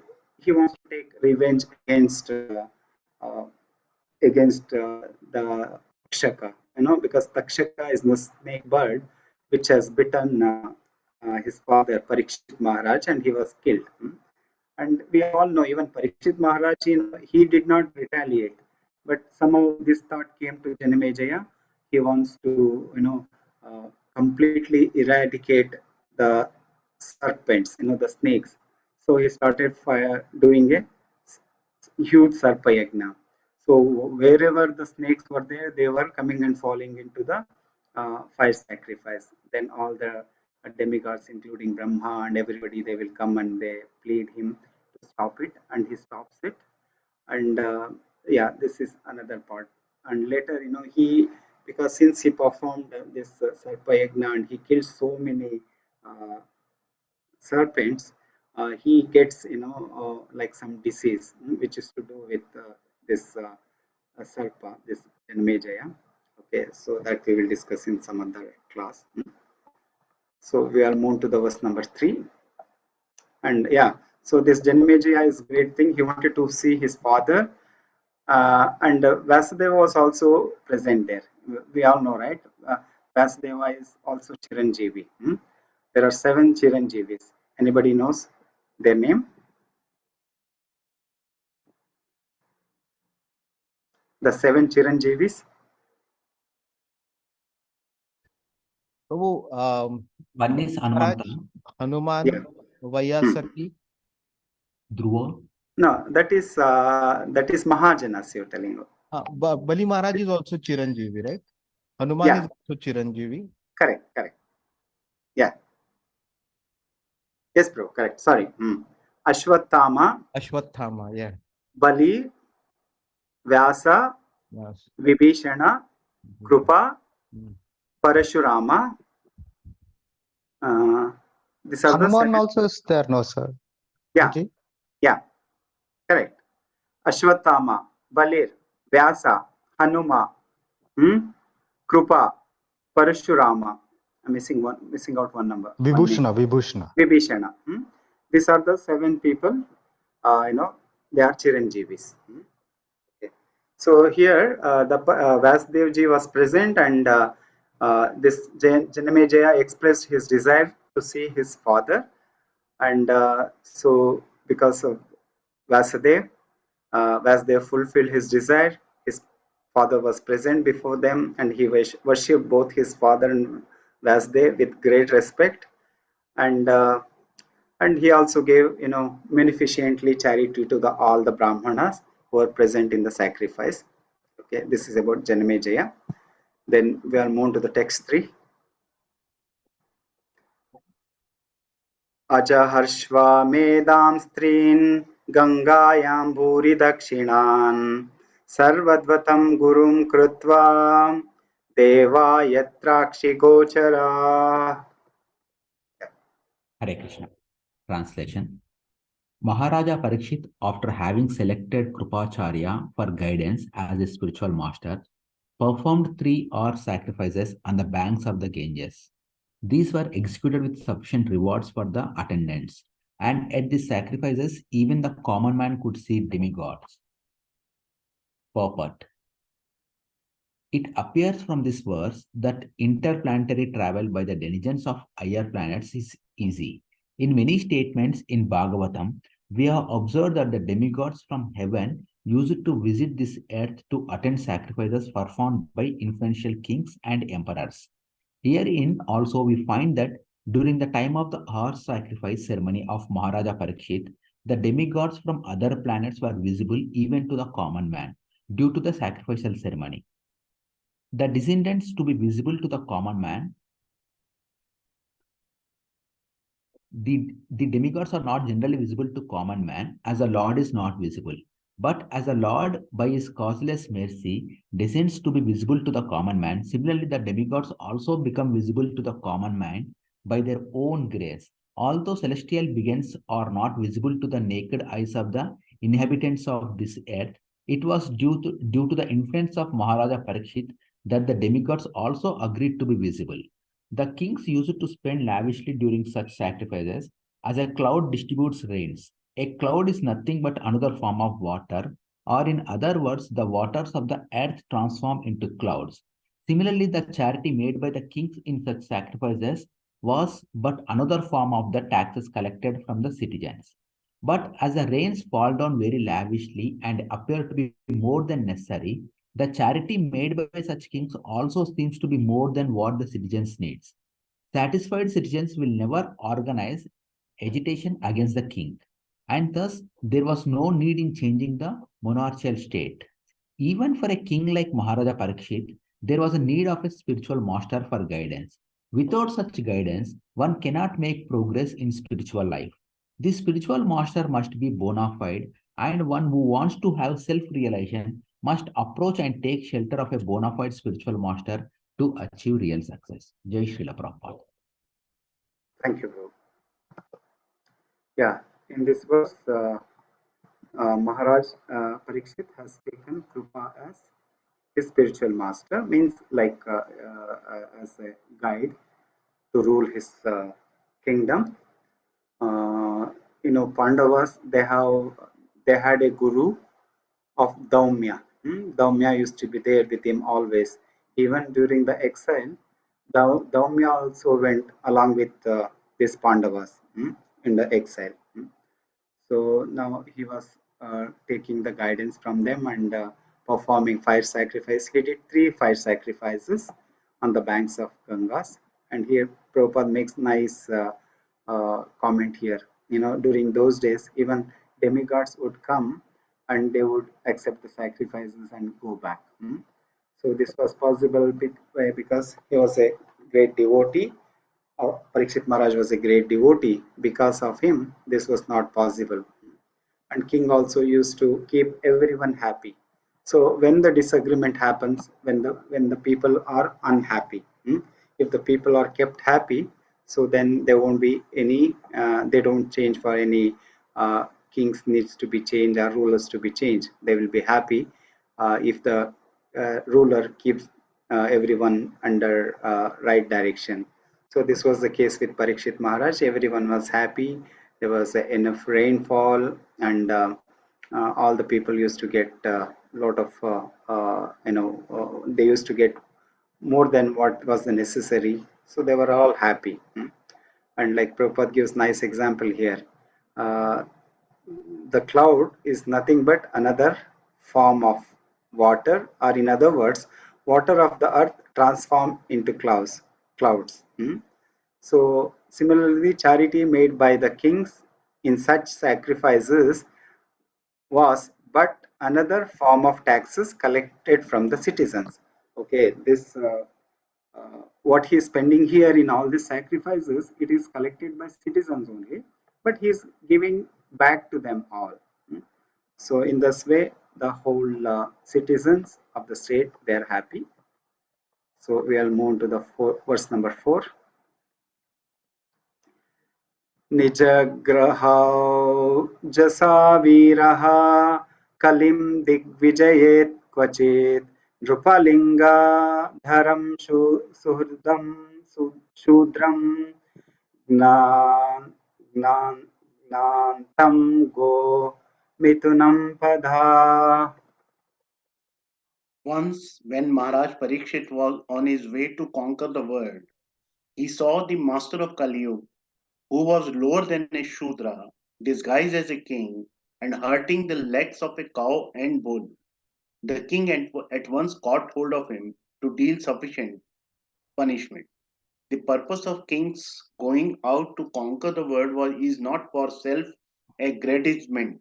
wants to take revenge uh, against the Takshaka, because Takshaka is the snake bird which has bitten his father Parikshit Maharaj, and he was killed. And we all know even Parikshit Maharaj, he did not retaliate, but somehow this thought came to Janamejaya. He wants to, completely eradicate the serpents, the snakes. So he started doing a huge Sarpa Yajna. So wherever the snakes were there, they were coming and falling into the fire sacrifice. Then all the demigods, including Brahma and everybody, they will come and they plead him to stop it, and he stops it. And yeah, this is another part. And later, he, because since he performed this Sarpa Yajna and he killed so many uh, serpents, he gets like some disease, which is to do with this sarpa, this Janmejaya. Okay, so that we will discuss in some other class. So we are moved to the verse number 3. And yeah, so this Janmejaya is great thing. He wanted to see his father, and Vasudeva was also present there. We all know, right? Vasudeva is also Chiranjeevi. There are 7 Chiranjeevis. Anybody knows their name? The 7 Chiranjeevis? Prabhu, One is Maharaj, Hanumanta, Hanuman, Yeah. Vyasaki. Dhruva. No, that is Mahajanas you're telling. Bali Maharaj is also Chiranjeevi, right? Hanuman Yeah, is also Chiranjeevi. correct. Yeah. Yes, bro, correct. Sorry. Ashwathama, Ashwathama, yeah. Bali, Vyasa, Yes. Vibhishana, Krupa, Mm. Parashurama. These are the Hanuman 7. also is there, no, sir? Yeah, Okay. yeah, correct. Ashwathama, Balir, Vyasa, Hanuma, Krupa, Parashurama. I'm missing out one name. Vibhushana. Vibhishana. These are the 7 people. They are Chiranjeevis. Okay. So here, the Vasudevji was present, and this Janamejaya expressed his desire to see his father, and so because of Vasudev, Vasudev fulfilled his desire. His father was present before them, and he worshipped both his father and Vasudev with great respect, and he also gave munificently charity to all the brahmanas who were present in the sacrifice. Okay, this is about Janamejaya. Then we are moved to the text 3. Ajaharshva strin Gangayam bhuri dakshinan Sarvadvatam gurum krutva Deva yatrakshi gochara. Hare Krishna. Translation. Maharaja Parikshit, after having selected Krupacharya for guidance as a spiritual master, performed 3 hour sacrifices on the banks of the Ganges. These were executed with sufficient rewards for the attendants, and at the sacrifices, even the common man could see demigods. Purport. It appears from this verse that interplanetary travel by the denizens of higher planets is easy. In many statements in Bhagavatam, we have observed that the demigods from heaven used to visit this earth to attend sacrifices performed by influential kings and emperors. Herein also we find that during the time of the horse sacrifice ceremony of Maharaja Parikshit, The demigods from other planets were visible even to the common man due to the sacrificial ceremony. The descendants to be visible to the common man, the demigods are not generally visible to common man as the Lord is not visible. But as the Lord, by his causeless mercy, descends to be visible to the common man, similarly, the demigods also become visible to the common man by their own grace. Although celestial beings are not visible to the naked eyes of the inhabitants of this earth, it was due to the influence of Maharaja Parikshit that the demigods also agreed to be visible. The kings used to spend lavishly during such sacrifices as a cloud distributes rains. A cloud is nothing but another form of water, or in other words, the waters of the earth transform into clouds. Similarly, the charity made by the kings in such sacrifices was but another form of the taxes collected from the citizens. But as the rains fall down very lavishly and appear to be more than necessary, the charity made by such kings also seems to be more than what the citizens needs. Satisfied citizens will never organize agitation against the king, and thus there was no need in changing the monarchical state. Even for a king like Maharaja Parikshit, there was a need of a spiritual master for guidance. Without such guidance, one cannot make progress in spiritual life. This spiritual master must be bona fide, and one who wants to have self realization must approach and take shelter of a bona fide spiritual master to achieve real success. Jai Srila Prabhupada. Thank you, bro. Yeah, in this verse, Maharaj Parikshit has taken Krupa as his spiritual master, means like as a guide to rule his kingdom. Pandavas, they had a guru of Daumya. Daumya used to be there with him always. Even during the exile, Daumya also went along with these Pandavas in the exile. So now he was taking the guidance from them and performing fire sacrifice. He did 3 fire sacrifices on the banks of Gangas. And here Prabhupada makes nice comment here. During those days, even demigods would come and they would accept the sacrifices and go back. So this was possible because he was a great devotee. Parikshit Maharaj was a great devotee. Because of him, this was not possible. And king also used to keep everyone happy. So when the disagreement happens, when the people are unhappy, if the people are kept happy, so then there won't be any. They don't change for any. Kings needs to be changed or rulers to be changed. They will be happy if the ruler keeps everyone under right direction. So this was the case with Parikshit Maharaj. Everyone was happy. There was enough rainfall, and all the people used to get a lot of, they used to get more than what was necessary. So they were all happy. And like Prabhupada gives nice example here. Uh, the cloud is nothing but another form of water, or in other words, water of the earth transformed into clouds. So similarly, charity made by the kings in such sacrifices was but another form of taxes collected from the citizens. Okay, this what he is spending here in all these sacrifices, it is collected by citizens only, but he is giving back to them all. So in this way, the whole citizens of the state, they are happy. So we will move to the verse number 4. निजग्रहौजसा वीरः कलिं दिग्विजयेत् क्वचित् नृपलिङ्गाधरं सुहृदं शूद्रं ज्ञान्तं गो मिथुनं पधा. Once, when Maharaj Parikshit was on his way to conquer the world, he saw the master of Kali Yuga, who was lower than a Shudra, disguised as a king, and hurting the legs of a cow and bull. The king at once caught hold of him to deal sufficient punishment. The purpose of kings going out to conquer the world is not for self aggrandizement.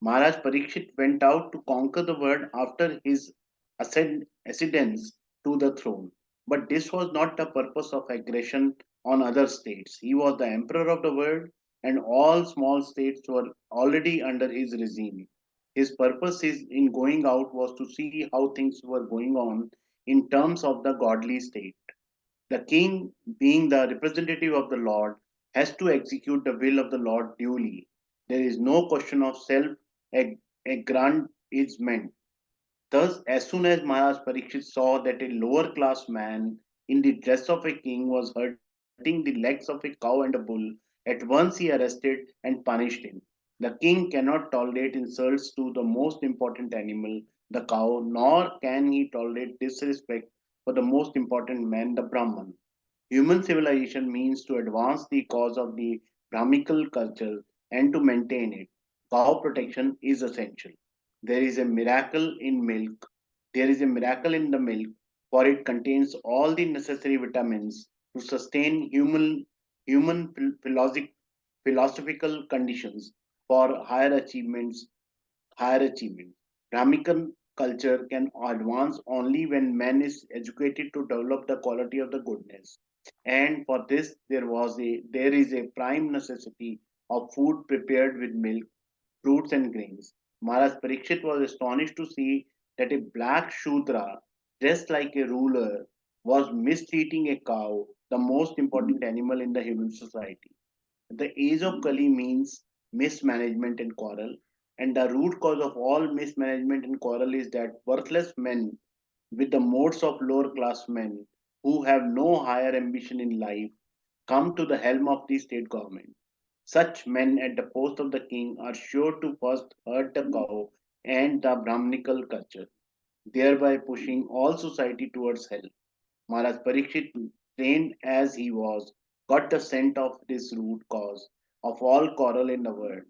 Maharaj Parikshit went out to conquer the world after his ascendance to the throne. But this was not the purpose of aggression on other states. He was the emperor of the world, and all small states were already under his regime. His purpose in going out was to see how things were going on in terms of the godly state. The king, being the representative of the Lord, has to execute the will of the Lord duly. There is no question of self aggrandizement. Thus, as soon as Maharaj Parikshit saw that a lower class man in the dress of a king was hurting the legs of a cow and a bull, at once he arrested and punished him. The king cannot tolerate insults to the most important animal, the cow, nor can he tolerate disrespect for the most important man, the Brahman. Human civilization means to advance the cause of the Brahmical culture and to maintain it. Cow protection is essential. There is a miracle in milk. There is a miracle in the milk, for it contains all the necessary vitamins to sustain human philosophical conditions for higher achievement. Brahmican culture can advance only when man is educated to develop the quality of the goodness. And for this there is a prime necessity of food prepared with milk, fruits and grains. Maharaj Parikshit was astonished to see that a black Shudra, dressed like a ruler, was mistreating a cow, the most important animal in the human society. The age of Kali means mismanagement and quarrel, and the root cause of all mismanagement and quarrel is that worthless men with the modes of lower class men who have no higher ambition in life come to the helm of the state government. Such men at the post of the king are sure to first hurt the cow and the Brahminical culture, thereby pushing all society towards hell. Maharaj Parikshit, trained as he was, got the scent of this root cause of all quarrel in the world.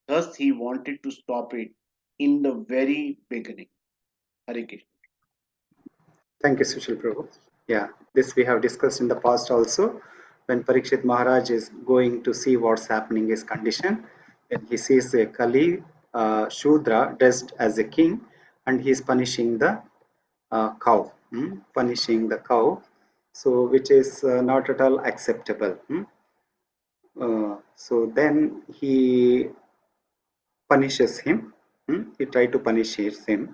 Thus, he wanted to stop it in the very beginning. Hare Krishna. Thank you, Sushil Prabhu. Yeah, this we have discussed in the past also. When Parikshit Maharaj is going to see what's happening in his condition, then he sees a Kali Shudra dressed as a king, and he is punishing the cow, punishing the cow, so which is not at all acceptable. So then he punishes him. He tried to punish him.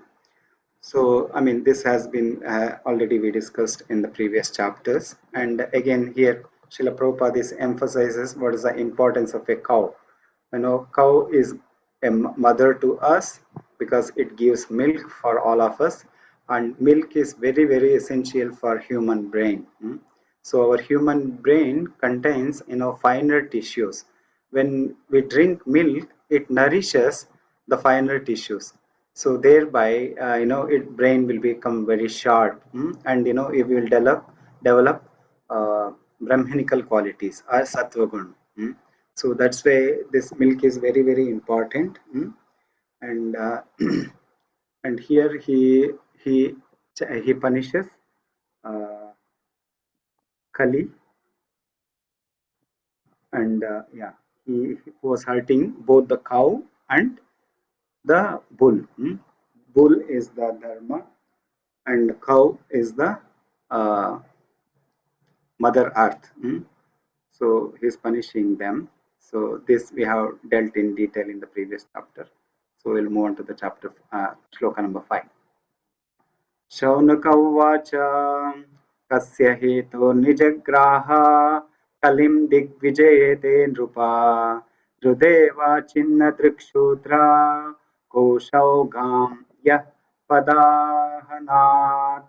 So, I mean, this has been already we discussed in the previous chapters. And again, here, Srila Prabhupada emphasizes what is the importance of a cow. You know, cow is a mother to us because it gives milk for all of us. And milk is very, very essential for human brain. So, our human brain contains, finer tissues. When we drink milk, it nourishes the finer tissues, so thereby it brain will become very sharp, and it will develop brahminical qualities or sattva gun. So that's why this milk is very, very important. And and here he he punishes uh, Kali, and yeah, he was hurting both the cow and the bull. Bull is the dharma, and cow is the uh, mother earth. So he's punishing them. So this we have dealt in detail in the previous chapter. So we'll move on to the chapter shloka number 5. Shaunak उवाच कस्य हेतो निजग्राह कलिं दिग्विजयते नृपा हृदेवा छिन्नदृक्षूद्रा कोशौघां यः पदाहनात्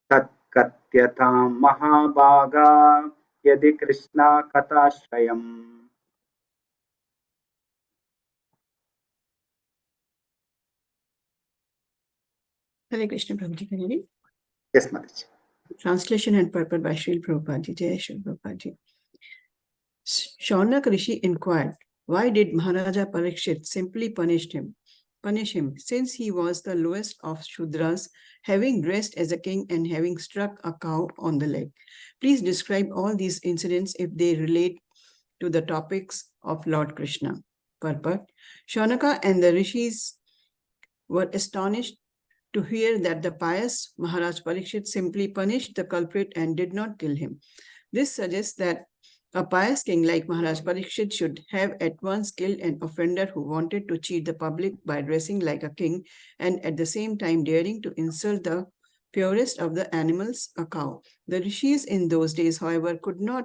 तत्कथ्यतां महाभागा यदि Krishna कथाश्रयम्. Hare Krishna Prabhuji, can you read? Yes, Mataji. Translation and purport by Srila Prabhupada. Jai Srila Prabhupada. Shaunak Rishi inquired, why did Maharaja Parikshit simply punish him, since he was the lowest of Shudras, having dressed as a king and having struck a cow on the leg? Please describe all these incidents if they relate to the topics of Lord Krishna. Purport. Shaunaka and the rishis were astonished to hear that the pious Maharaj Parikshit simply punished the culprit and did not kill him. This suggests that a pious king like Maharaj Parikshit should have at once killed an offender who wanted to cheat the public by dressing like a king and at the same time daring to insult the purest of the animals, a cow. The rishis in those days, however, could not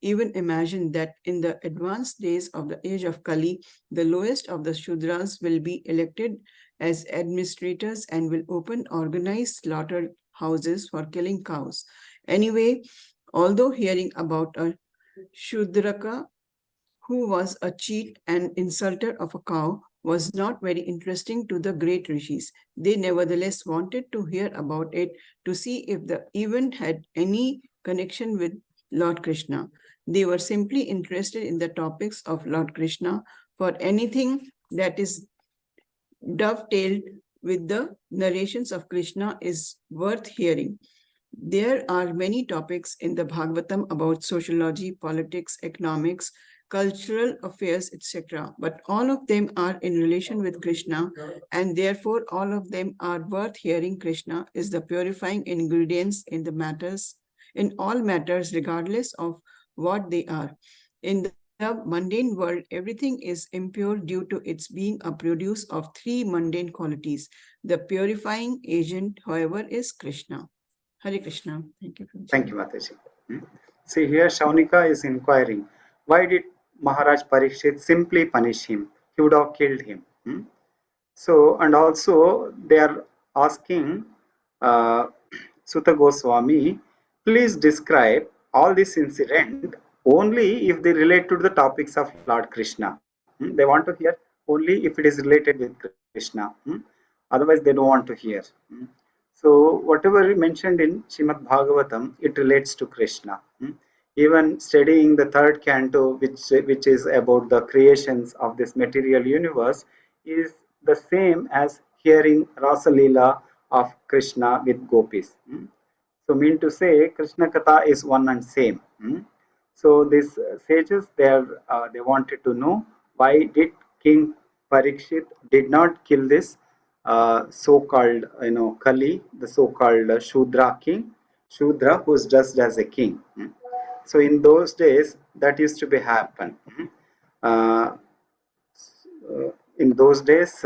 even imagine that in the advanced days of the age of Kali, the lowest of the Shudras will be elected as administrators and will open organized slaughter houses for killing cows. Anyway, although hearing about a Shudraka who was a cheat and insulter of a cow was not very interesting to the great rishis. They nevertheless wanted to hear about it to see if the event had any connection with Lord Krishna. They were simply interested in the topics of Lord Krishna, for anything that is dovetailed with the narrations of Krishna is worth hearing. There are many topics in the Bhagavatam about sociology, politics, economics, cultural affairs, etc. But all of them are in relation with Krishna, and therefore all of them are worth hearing. Krishna is the purifying ingredients in the matters, in all matters, regardless of what they are. In the mundane world, everything is impure due to its being a produce of three mundane qualities. The purifying agent, however, is Krishna. Hare Krishna. Thank you. Thank you, Mataji. See here, Shaunika is inquiring, why did Maharaj Parikshit simply punish him? He would have killed him. So, and also they are asking Sutta Goswami, please describe all this incident only if they relate to the topics of Lord Krishna. They want to hear only if it is related with Krishna. Otherwise, they don't want to hear. So, whatever mentioned in Srimad Bhagavatam, it relates to Krishna. Even studying the third canto, which is about the creations of this material universe, is the same as hearing Rasa Leela of Krishna with gopis. So, mean to say, Krishna Katha is one and same. So, these sages, they wanted to know why did King Parikshit did not kill this so-called Kali, the so-called Shudra king, Shudra who is dressed as a king. So in those days that used to be happen. Uh, in those days,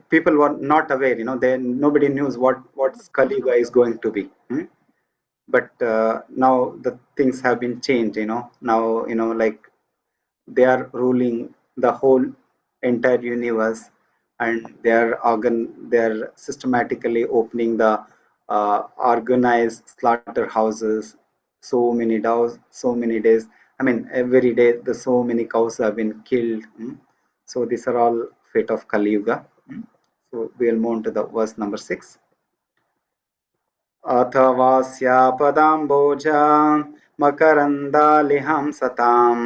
people were not aware. Then nobody knows what Kali Yuga is going to be. But now the things have been changed. Now like they are ruling the whole entire universe, and they're systematically opening the organized slaughterhouses. So many days. I mean, every day the so many cows have been killed. So these are all fate of Kali Yuga. So we'll move on to the verse number 6. अथवास्यापदाम्बोजा मकरन्दालिहां सतां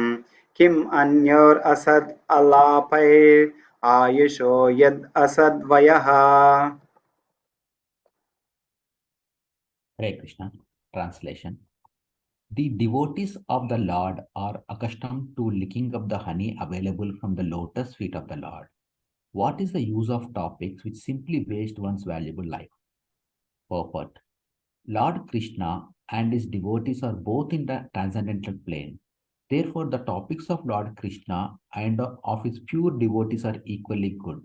किम् अन्योरसद् अलापैर् आयुषो यद् असद्वयः. Hare Krishna. Translation. The devotees of the Lord are accustomed to licking up the honey available from the lotus feet of the Lord. What is the use of topics which simply waste one's valuable life? Purport. Lord Krishna and his devotees are both in the transcendental plane. Therefore, the topics of Lord Krishna and of his pure devotees are equally good.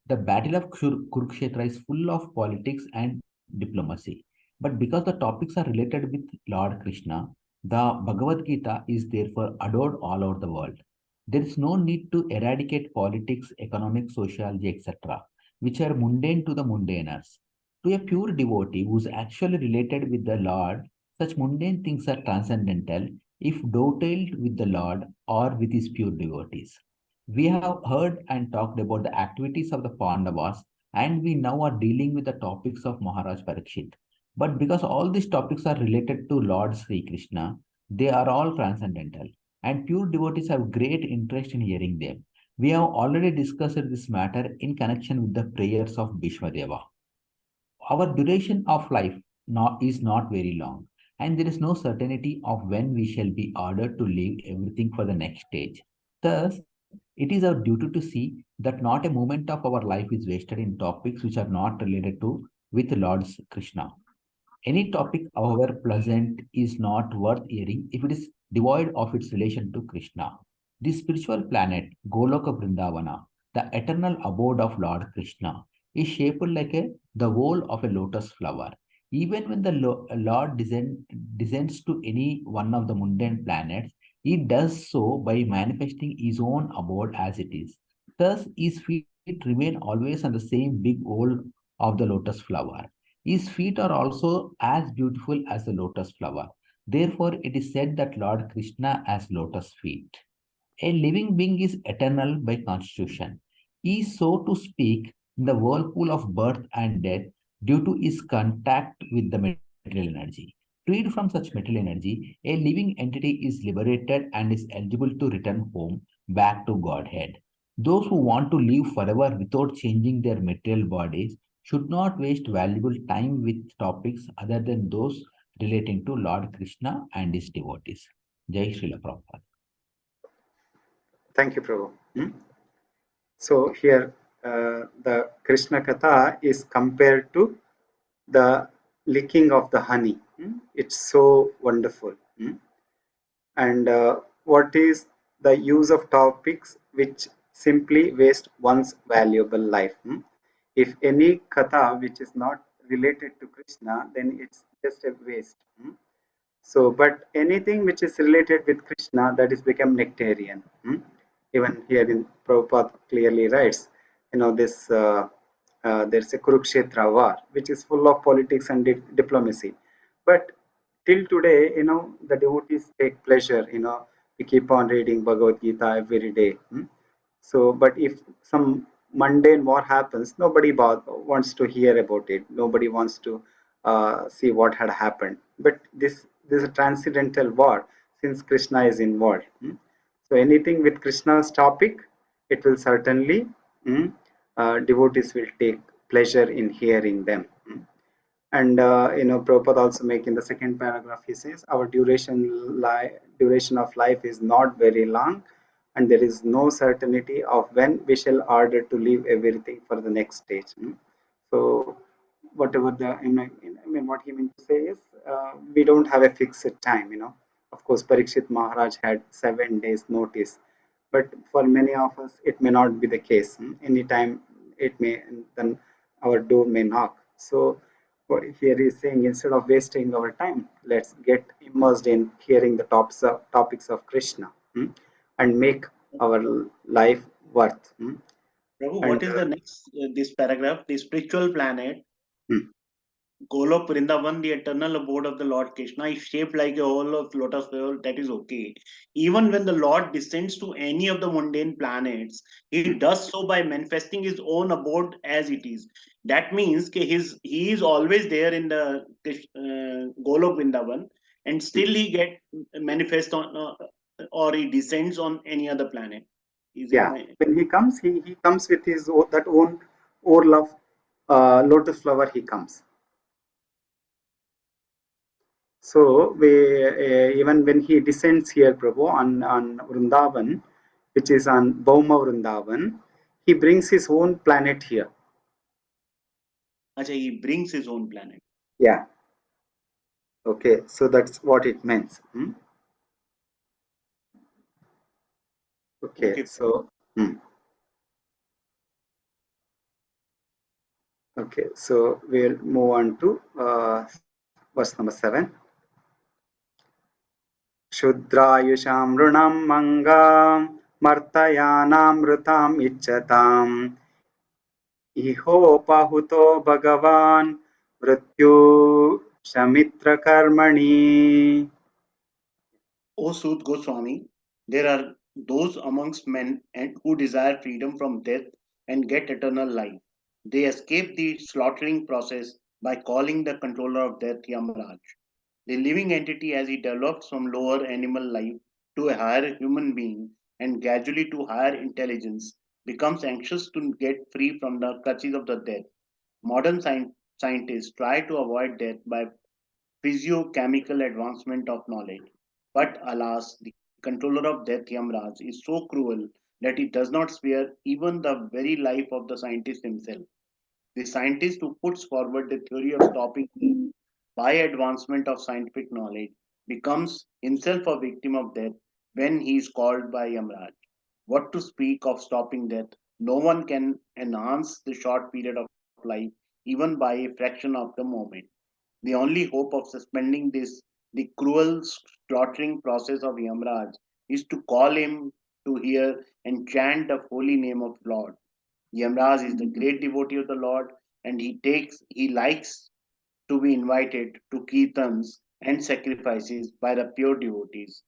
The battle of Kurukshetra is full of politics and diplomacy. But because the topics are related with Lord Krishna, the Bhagavad Gita is therefore adored all over the world. There is no need to eradicate politics, economics, sociology, etc., which are mundane to the mundaners. To a pure devotee who is actually related with the Lord, such mundane things are transcendental if dovetailed with the Lord or with his pure devotees. We have heard and talked about the activities of the Pandavas, and we now are dealing with the topics of Maharaj Parikshit. But because all these topics are related to Lord Sri Krishna, they are all transcendental, and pure devotees have great interest in hearing them. We have already discussed this matter in connection with the prayers of Bhishma Deva. Our duration of life is not very long, and there is no certainty of when we shall be ordered to leave everything for the next stage. Thus, it is our duty to see that not a moment of our life is wasted in topics which are not related to with Lord Krishna. Any topic, however pleasant, is not worth hearing if it is devoid of its relation to Krishna. The spiritual planet, Goloka Vrindavana, the eternal abode of Lord Krishna, is shaped like the whole of a lotus flower. Even when the Lord descends to any one of the mundane planets, he does so by manifesting his own abode as it is. Thus, his feet remain always on the same big hole of the lotus flower. His feet are also as beautiful as the lotus flower. Therefore, it is said that Lord Krishna has lotus feet. A living being is eternal by constitution. He is, so to speak, in the whirlpool of birth and death due to his contact with the material energy. Freed from such material energy, a living entity is liberated and is eligible to return home back to Godhead. Those who want to live forever without changing their material bodies should not waste valuable time with topics other than those relating to Lord Krishna and his devotees. Jai Srila Prabhupada. Thank you, Prabhu. So here the Krishna Katha is compared to the licking of the honey. It's so wonderful. And what is the use of topics which simply waste one's valuable life? If any katha which is not related to Krishna, then it's just a waste. So, but anything which is related with Krishna, that is become nectarian. Even here in Prabhupada clearly writes, this there's a Kurukshetra war, which is full of politics and diplomacy. But till today, the devotees take pleasure. We keep on reading Bhagavad Gita every day. So, but if some mundane war happens, nobody wants to hear about it. Nobody wants to see what had happened. But this is a transcendental war since Krishna is involved. So, anything with Krishna's topic, it will certainly devotees will take pleasure in hearing them. And Prabhupada also make in the second paragraph, he says, our duration of life is not very long, and there is no certainty of when we shall order to leave everything for the next stage. So whatever what he meant to say is, we don't have a fixed time. Of course, Parikshit Maharaj had 7 days notice, but for many of us it may not be the case. Anytime it may, then our door may knock. So what here is saying, instead of wasting our time, let's get immersed in hearing the topics of Krishna, and make our life worth. Prabhu, And what is the next this paragraph? The spiritual planet, hmm, Golok Vrindavan, the eternal abode of the Lord Krishna, is shaped like a whole of lotus flower. That is okay. Even when the Lord descends to any of the mundane planets, he does so by manifesting his own abode as it is. That means he is always there in the Golok Vrindavan, and still he get manifest on or he descends on any other planet. Is it yeah, my when he comes, he comes with his that own oral of lotus flower. He comes. So even when he descends here, Prabhu, on Vrindavan, which is on Bhauma Vrindavan, he brings his own planet here. Acha, he brings his own planet. Yeah. Okay. So that's what it means. Okay. Okay. So. Okay. So we'll move on to verse number 7. Shudrayusham runam mangam martayanamrutam ichatam ihopahuto bhagavan mrityu shamitra karmani. O Sud Goswami, there are those amongst men and who desire freedom from death and get eternal life. They escape the slaughtering process by calling the controller of death Yamraj. The living entity, as he develops from lower animal life to a higher human being and gradually to higher intelligence, becomes anxious to get free from the clutches of the death. Modern scientists try to avoid death by physiochemical advancement of knowledge. But alas, the controller of death, Yamraj, is so cruel that he does not spare even the very life of the scientist himself. The scientist who puts forward the theory of stopping death by advancement of scientific knowledge becomes himself a victim of death when he is called by Yamraj. What to speak of stopping death? No one can enhance the short period of life even by a fraction of the moment. The only hope of suspending the cruel, slaughtering process of Yamraj, is to call him to hear and chant the holy name of Lord. Yamraj is the great devotee of the Lord, and he likes to be invited to kirtans and sacrifices by the pure devotees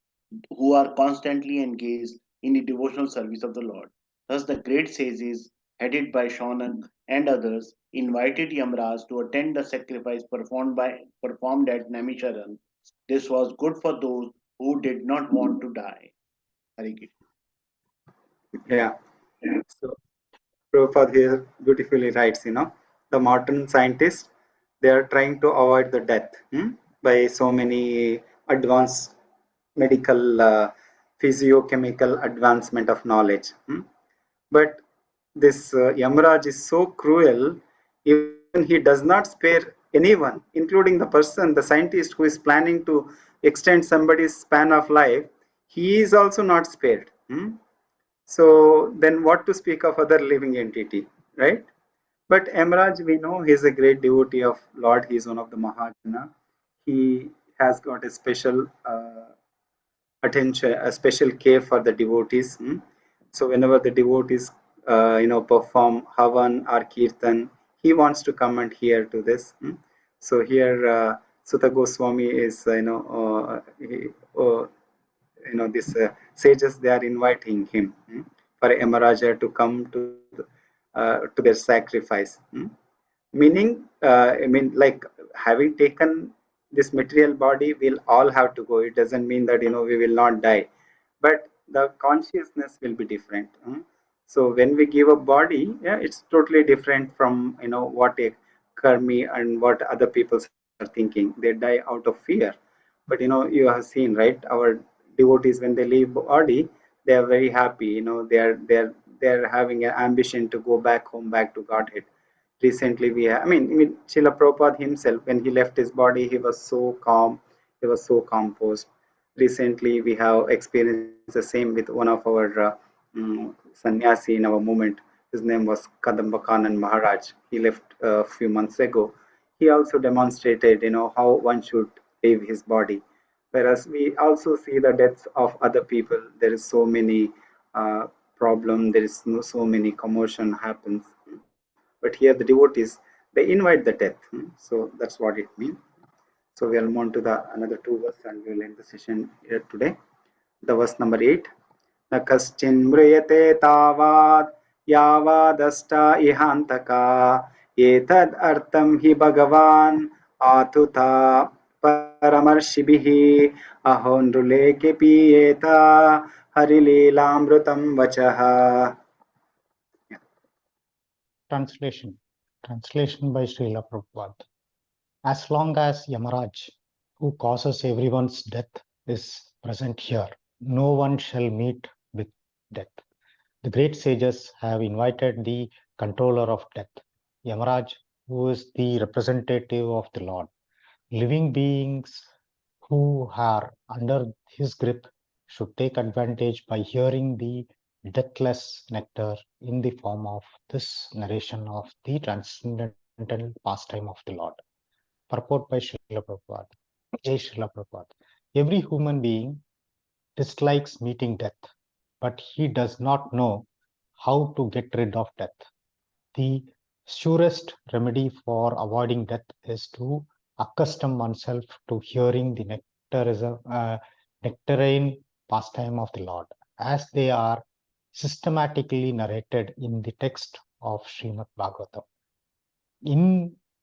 who are constantly engaged in the devotional service of the Lord. Thus, the great sages, headed by Shaunak and others, invited Yamraj to attend the sacrifice performed at Namisharan. This was good for those who did not want to die. Hare Krishna. Yeah. So Prabhupada here beautifully writes, the modern scientists, they are trying to avoid the death by so many advanced medical, physiochemical advancement of knowledge. But this Yamaraj is so cruel, even he does not spare anyone, including the person, the scientist who is planning to extend somebody's span of life. He is also not spared. So then what to speak of other living entity, right? But Emeraj, we know he is a great devotee of Lord. He is one of the Mahajana. He has got a special attention, a special care for the devotees. So whenever the devotees, perform Havan or Kirtan, he wants to come and hear to this. So here, Sutta Goswami is, this sages, they are inviting him for Amaraja to come to their sacrifice. Meaning, I mean, like, having taken this material body, we'll all have to go. It doesn't mean that we will not die, but the consciousness will be different. So when we give a body, yeah, it's totally different from what a karmi and what other people are thinking. They die out of fear. But you have seen, right, our devotees, when they leave body, they are very happy. They're having an ambition to go back home, back to Godhead. Recently I mean Srila Prabhupada himself, when he left his body, he was so calm, he was so composed. Recently we have experienced the same with one of our sannyasi in our movement. His name was Kadambakanan Maharaj. He left a few months ago. He also demonstrated how one should leave his body. Whereas we also see the deaths of other people. There is so many uh, problem, there is so many commotion happens. But here the devotees, they invite the death. So that's what it means. So we'll move on to the another two verse and we'll end the session here today. The verse number 8. न कश्चिन् म्रियते तावात् यावादष्टा इहान्तका एतद् अर्थं हि भगवान् आतुता परमर्षिभिः अहो नृलेखे पीयेत हरिलीलामृतं वचः. Translation. Translation by Srila Prabhupada. As long as Yamaraj, who causes everyone's death, is present here, no one shall meet with death. The great sages have invited the controller of death, Yamaraj, who is the representative of the Lord. Living beings who are under his grip should take advantage by hearing the deathless nectar in the form of this narration of the transcendental pastime of the Lord. Purport by Srila Prabhupada. Jai Srila Prabhupada. Every human being dislikes meeting death, but he does not know how to get rid of death. The surest remedy for avoiding death is to accustom oneself to hearing the nectarine pastime of the Lord, as they are systematically narrated in the text of Srimad Bhagavatam.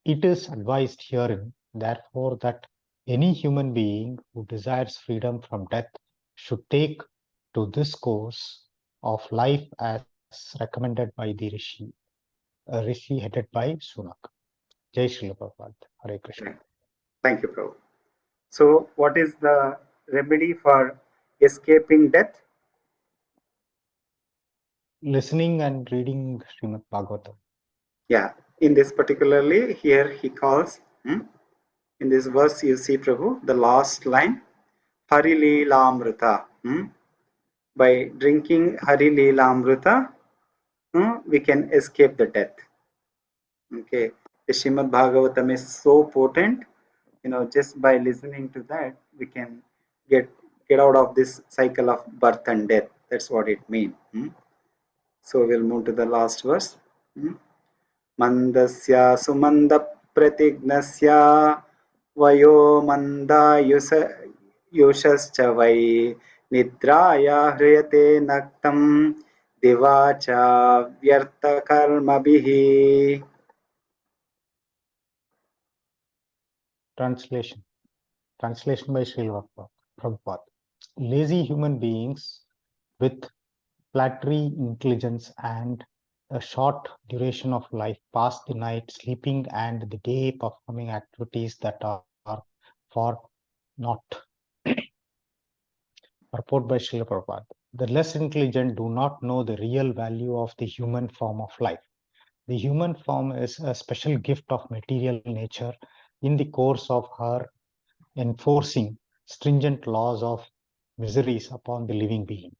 It is advised herein, therefore, that any human being who desires freedom from death should take to this course of life as recommended by the Rishi headed by Sunak. Jai Srila Prabhupada. Hare Krishna. Thank you, Prabhu. So what is the remedy for escaping death? Listening and reading Srimad Bhagavatam. Yeah, in this particularly here he calls, in this verse you see Prabhu, the last line, Hari Leelamrita. By drinking Hari Leelamrita, we can escape the death. Okay, the Srimad Bhagavatam is so potent, just by listening to that, we can get out of this cycle of birth and death. That's what it means. So we'll move to the last verse. Mandasya sumanda pratignasya vayo mandayusa yushascha vai nidraya hriyate naktam divacha vyartha karmabhihi. Translation by Srila Prabhupada. Lazy human beings with flattery, intelligence, and a short duration of life pass the night sleeping and the day performing activities that are for naught. Purport by Srila Prabhupada. The less intelligent do not know the real value of the human form of life. The human form is a special gift of material nature in the course of her enforcing stringent laws of miseries upon the living being.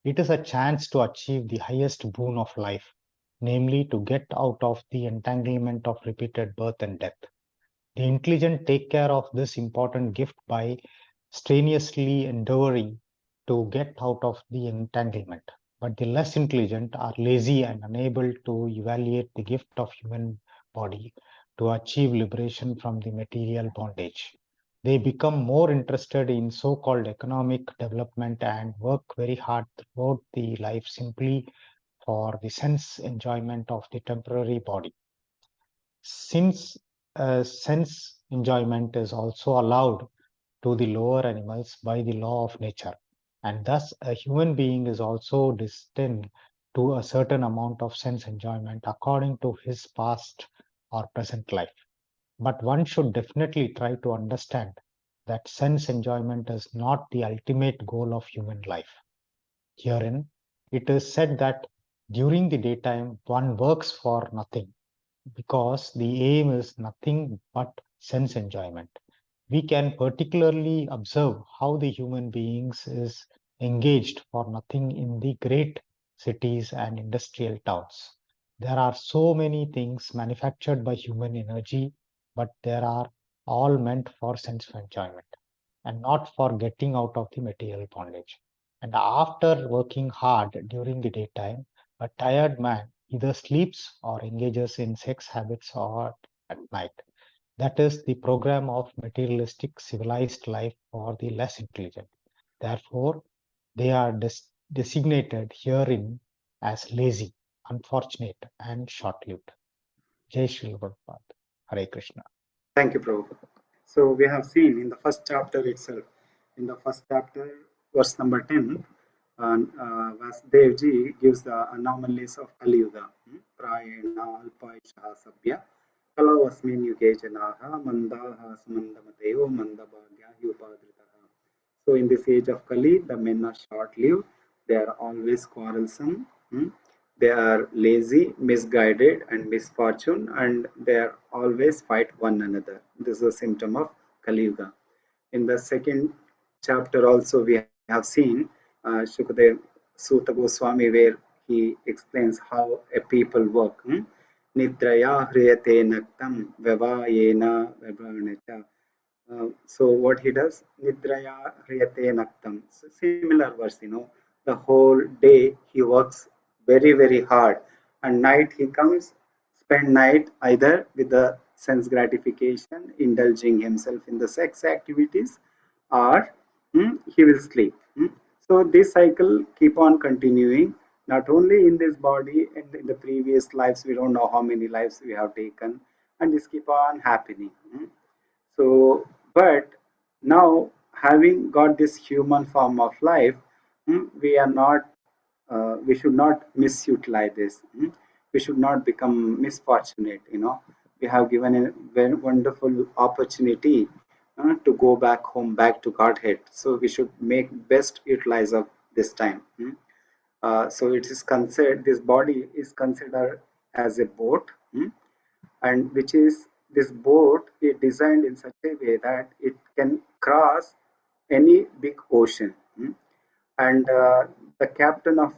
It is a chance to achieve the highest boon of life, namely to get out of the entanglement of repeated birth and death. The intelligent take care of this important gift by strenuously endeavoring to get out of the entanglement. But the less intelligent are lazy and unable to evaluate the gift of human body to achieve liberation from the material bondage. They become more interested in so-called economic development and work very hard throughout the life simply for the sense enjoyment of the temporary body. Since sense enjoyment is also allowed to the lower animals by the law of nature, and thus a human being is also destined to a certain amount of sense enjoyment according to his past or present life. But one should definitely try to understand that sense enjoyment is not the ultimate goal of human life. Herein, it is said that during the daytime one works for nothing, because the aim is nothing but sense enjoyment. We can particularly observe how the human beings is engaged for nothing in the great cities and industrial towns. There are so many things manufactured by human energy, but they are all meant for sense enjoyment and not for getting out of the material bondage. And after working hard during the daytime, a tired man either sleeps or engages in sex habits or at night. That is the program of materialistic civilized life for the less intelligent. Therefore, they are designated herein as lazy, unfortunate, and short-lived. Jai Shri Prabhupada. Hare Krishna. Thank you, Prabhu. So we have seen in the first chapter itself, in the first chapter, verse number 10, Vasudev ji gives the anomalies of Kali Yuga. Prayena alpaisha sabya kalavasmin yuge janaha mandaha sumandamateyo mandabhagya upadritaha. So in this age of Kali, the men are short-lived, they are always quarrelsome, they are lazy, misguided, and misfortune, and they are always fight one another. This is a symptom of Kali Yuga. In the second chapter, also we have seen Shukadev Sutta Goswami, where he explains how a people work. Nidraya hriyate naktam vavayena vavanacha. So what he does, Nidraya hriyate naktam. Similar verse, the whole day he works very, very hard, and night he comes, spend night either with the sense gratification, indulging himself in the sex activities, or he will sleep. So this cycle keep on continuing, not only in this body and in the previous lives, we don't know how many lives we have taken, and this keep on happening. So, but now having got this human form of life, we are not, we should not misutilize this. We should not become misfortunate. We have given a very wonderful opportunity to go back home, back to Godhead. So we should make best utilize of this time. So it is considered, this body is considered as a boat, and which is, this boat is designed in such a way that it can cross any big ocean. And the captain of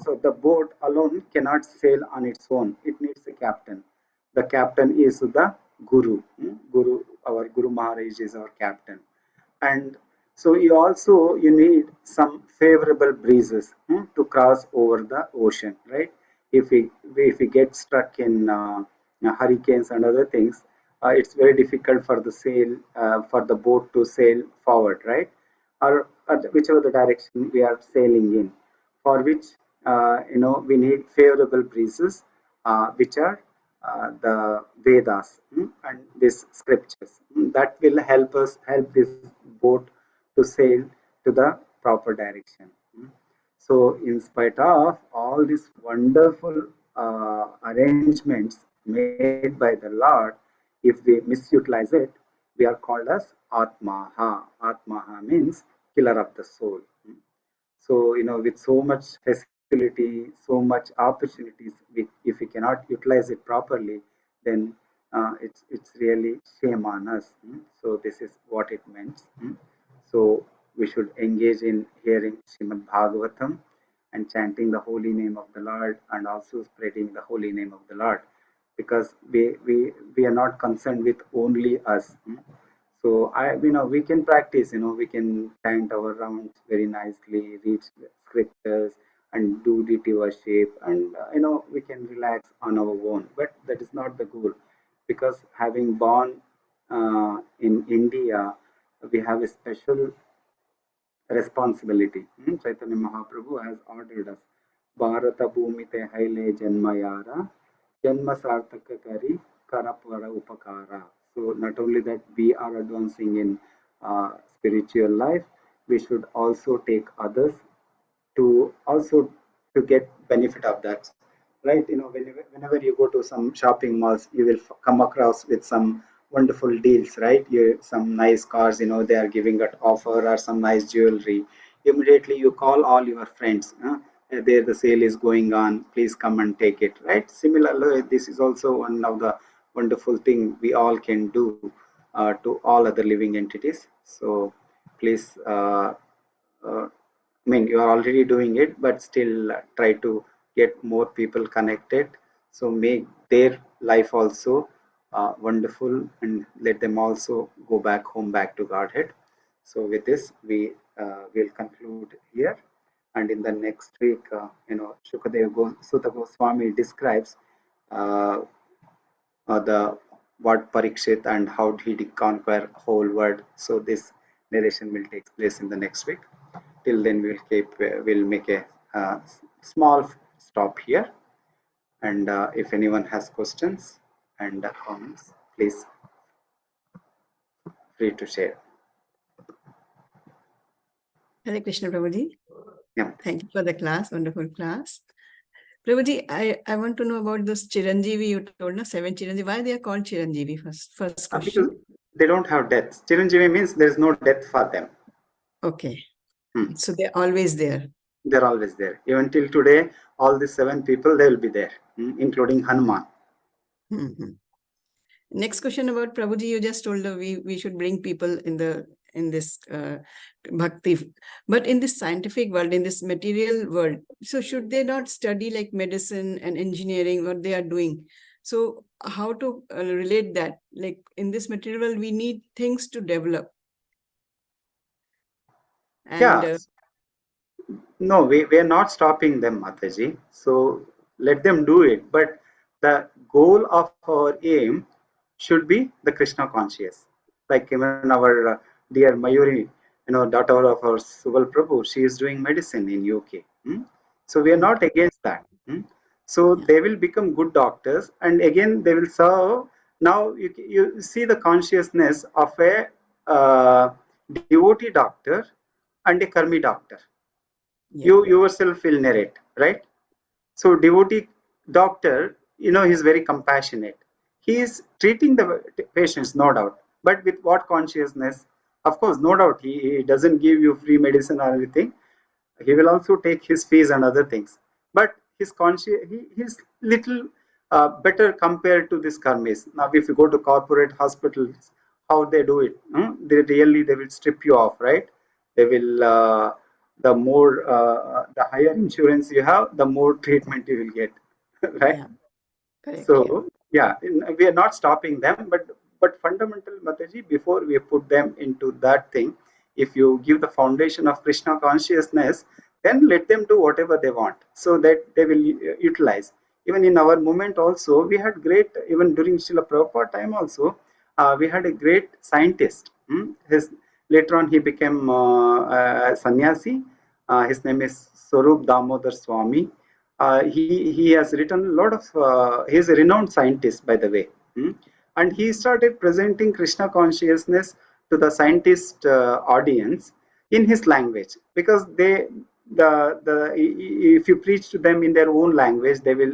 so the boat alone cannot sail on its own, it needs a captain. The captain is the guru. Guru, our Guru Maharaj is our captain. And so you need some favorable breezes to cross over the ocean, right? If we get stuck in hurricanes and other things, it's very difficult for the sail for the boat to sail forward, right? Or whichever the direction we are sailing in, for which we need favorable breezes, which are the Vedas, and these scriptures, that will help this boat to sail to the proper direction. So, in spite of all these wonderful arrangements made by the Lord, if we misutilize it, we are called as Atmaha. Atmaha means killer of the soul. So, with so much facility, so much opportunities, if we cannot utilize it properly, then it's really shame on us. So this is what it meant. So we should engage in hearing Srimad Bhagavatam and chanting the holy name of the Lord, and also spreading the holy name of the Lord, because we are not concerned with only us. So we can practice, we can chant our rounds very nicely, read scriptures, and do deity worship, and we can relax on our own. But that is not the goal, because having born in India, we have a special responsibility. Chaitanya Mahaprabhu has ordered us, Bharata Bhumite Haile Janmayara, Janma Sarthaka Kari Karapara Upakara. So not only that we are advancing in spiritual life, we should also take others to also to get benefit of that, right? Whenever you go to some shopping malls, you will come across with some wonderful deals, right? Some nice cars, they are giving at offer, or some nice jewelry. Immediately you call all your friends, there the sale is going on, please come and take it, right? Similarly, this is also one of the wonderful thing we all can do to all other living entities. So please, you are already doing it, but still try to get more people connected. So make their life also wonderful, and let them also go back home, back to Godhead. So with this, we will conclude here. And in the next week, Shukadev Sutta Goswami describes uh, the what Parikshit and how he did conquer whole world. So this narration will take place in the next week. Till then, we'll make a small stop here. And if anyone has questions and comments, please free to share. Hare Krishna, Prabhuji. Yeah. Thank you for the class, wonderful class. Prabhuji, I want to know about this Chiranjeevi you told us, 7 Chiranjeevi. Why they are called Chiranjeevi? First question. Because they don't have death. Chiranjeevi means there is no death for them. Okay. So they're always there. They're always there. Even till today, all the 7 people, they will be there, including Hanuman. Next question about Prabhuji, you just told we should bring people in this bhakti, but in this scientific world, in this material world, so should they not study like medicine and engineering, what they are doing? So how to relate that? Like in this material world, we need things to develop. And no, we are not stopping them, Mataji. So let them do it. But the goal of our aim should be the Krishna conscious. Like even our dear Mayuri, daughter of our Subal Prabhu, she is doing medicine in UK. So we are not against that. So they will become good doctors, and again they will serve. Now you see the consciousness of a devotee doctor and a karmi doctor. You yourself will narrate, right? So devotee doctor, he's very compassionate. He is treating the patients, no doubt, but with what consciousness? Of course, no doubt, he doesn't give you free medicine or anything. He will also take his fees and other things, but his conscious, he's little better compared to this karmis. Now if you go to corporate hospitals, how they do it, they will strip you off, right? They will the more the higher insurance you have, the more treatment you will get. Right? Yeah, correct. Yeah. So yeah, we are not stopping them, but fundamental, Mataji, before we put them into that thing, if you give the foundation of Krishna consciousness, then let them do whatever they want, so that they will utilize. Even in our movement also, we had great, even during Srila Prabhupada time also, we had a great scientist. His later on he became a sannyasi. His name is Swarup Damodar Swami. He has written a lot of. He is a renowned scientist, by the way, and he started presenting Krishna consciousness to the scientist audience in his language, because the if you preach to them in their own language, they will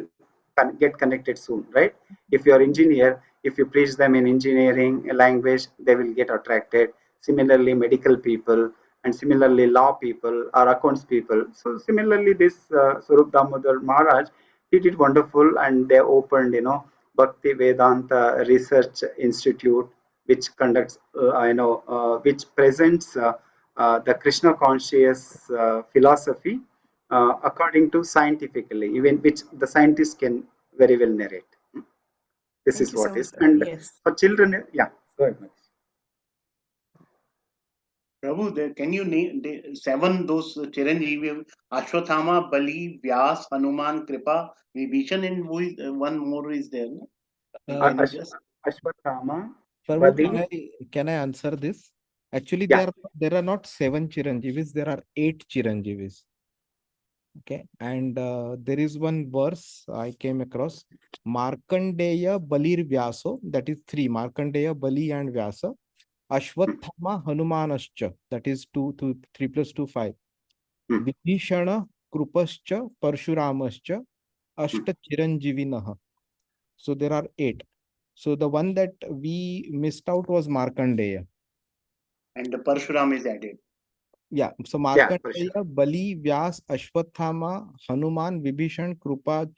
get connected soon, right? If you are engineer, if you preach them in engineering language, they will get attracted. Similarly, medical people, and similarly law people or accounts people. So similarly, this Swarup Damodar Maharaj, he did wonderful, and they opened, Bhakti Vedanta Research Institute, which conducts, which presents the Krishna conscious philosophy according to scientifically, even which the scientists can very well narrate. This Thank is you so what much. is. And Yes. for children, yeah, go ahead. Prabhu, can you name the seven those Chiranjeevi? Ashwathama, Bali, Vyas, Hanuman, Kripa, Vibhishan, and who is, one more is there? No? Can you Ash- just? Ashwatthama, Prabhu, Bali, can I answer this? Actually, yeah. there are not 7 Chiranjeevis, there are 8 Chiranjeevis. Okay, and there is one verse I came across. Markandeya Balir Vyaso, that is 3. Markandeya, Bali, and Vyasa. Ashwathama Hanumanascha, that is 3 plus 2, 5. Hmm. Vibhishana Krupascha Parshuramascha Ashta Chiranjivinaha. So there are 8. So the one that we missed out was Markandeya. And the Parshuram is added. Yeah, so Yeah, for sure. Markandeya, Bali, Vyas, Ashwathama, Hanuman, Vibhishan, Krupa,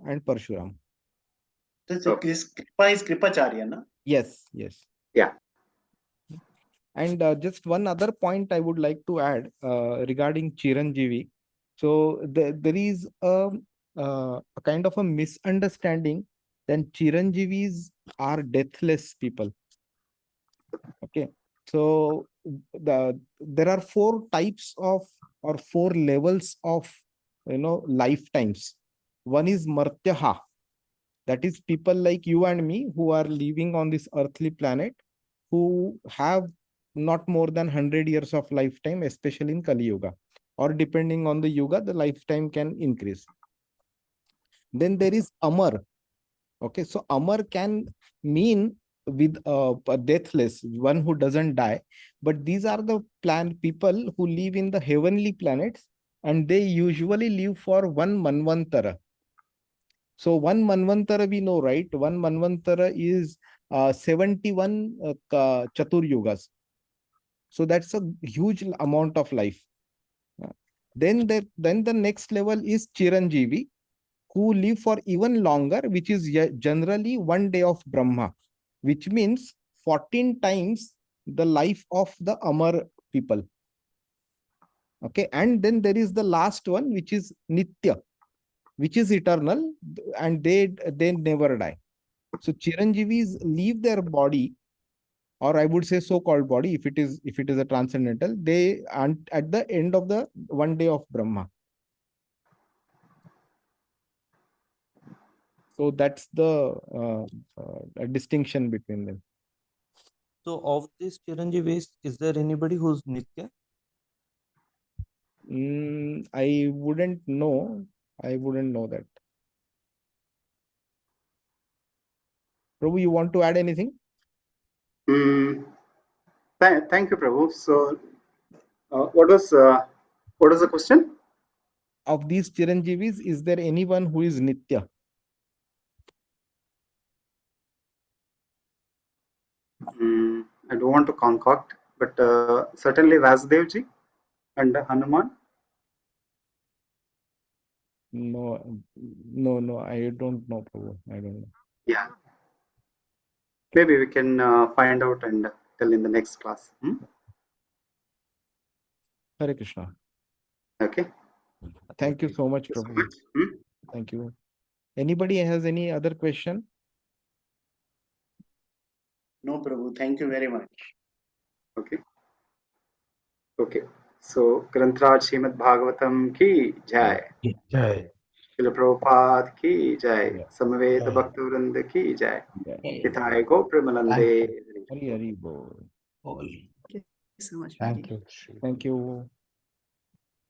and Parshuram. So Okay. Kripa is Kripacharya, na? Yes, yes. Yeah. And just one other point I would like to add regarding Chiranjeevi. So there is a kind of a misunderstanding that Chiranjeevis are deathless people. Okay, so there are 4 types of, or 4 levels of, lifetimes. One is Martyaha, that is people like you and me who are living on this earthly planet, who have not more than 100 years of lifetime, especially in Kali Yuga, or depending on the Yuga, the lifetime can increase. Then there is Amar. Okay, so Amar can mean with a deathless, one who doesn't die, but these are the people who live in the heavenly planets, and they usually live for one Manvantara. So one Manvantara we know, right? One Manvantara is 71 Chatur Yugas. So that's a huge amount of life. Then the next level is Chiranjeevi, who live for even longer, which is generally 1 day of Brahma, which means 14 times the life of the Amar people. Okay, and then there is the last one, which is Nitya, which is eternal, and they never die. So Chiranjeevis leave their body, or I would say so-called body, if it is a transcendental, they at the end of the 1 day of Brahma. So that's the distinction between them. So of these Chiranjeevis, is there anybody who's Nitya? I wouldn't know. I wouldn't know that. Prabhu, you want to add anything? Thank you, Prabhu. So, what was the question? Of these Chiranjeevis, is there anyone who is Nitya? I don't want to concoct, but certainly Vasudevji and Hanuman. No, I don't know, Prabhu. I don't know. Yeah. Maybe we can find out and tell in the next class. Hare Krishna. Okay. Thank you so much, Thank you so Prabhu. much. Thank you. Anybody has any other question? No, Prabhu. Thank you very much. Okay. Okay. So Grantraj Srimad Bhagavatam ki jai. Jai. Srila Prabhupada ki jai. Jai. Samaveta Jai. Bhaktivinoda ki jai. Yeah. Hitaye Go Premalande. Hari Hari Bol. All. Thank you so much, Thank Prabhu. you, Shri. Thank you.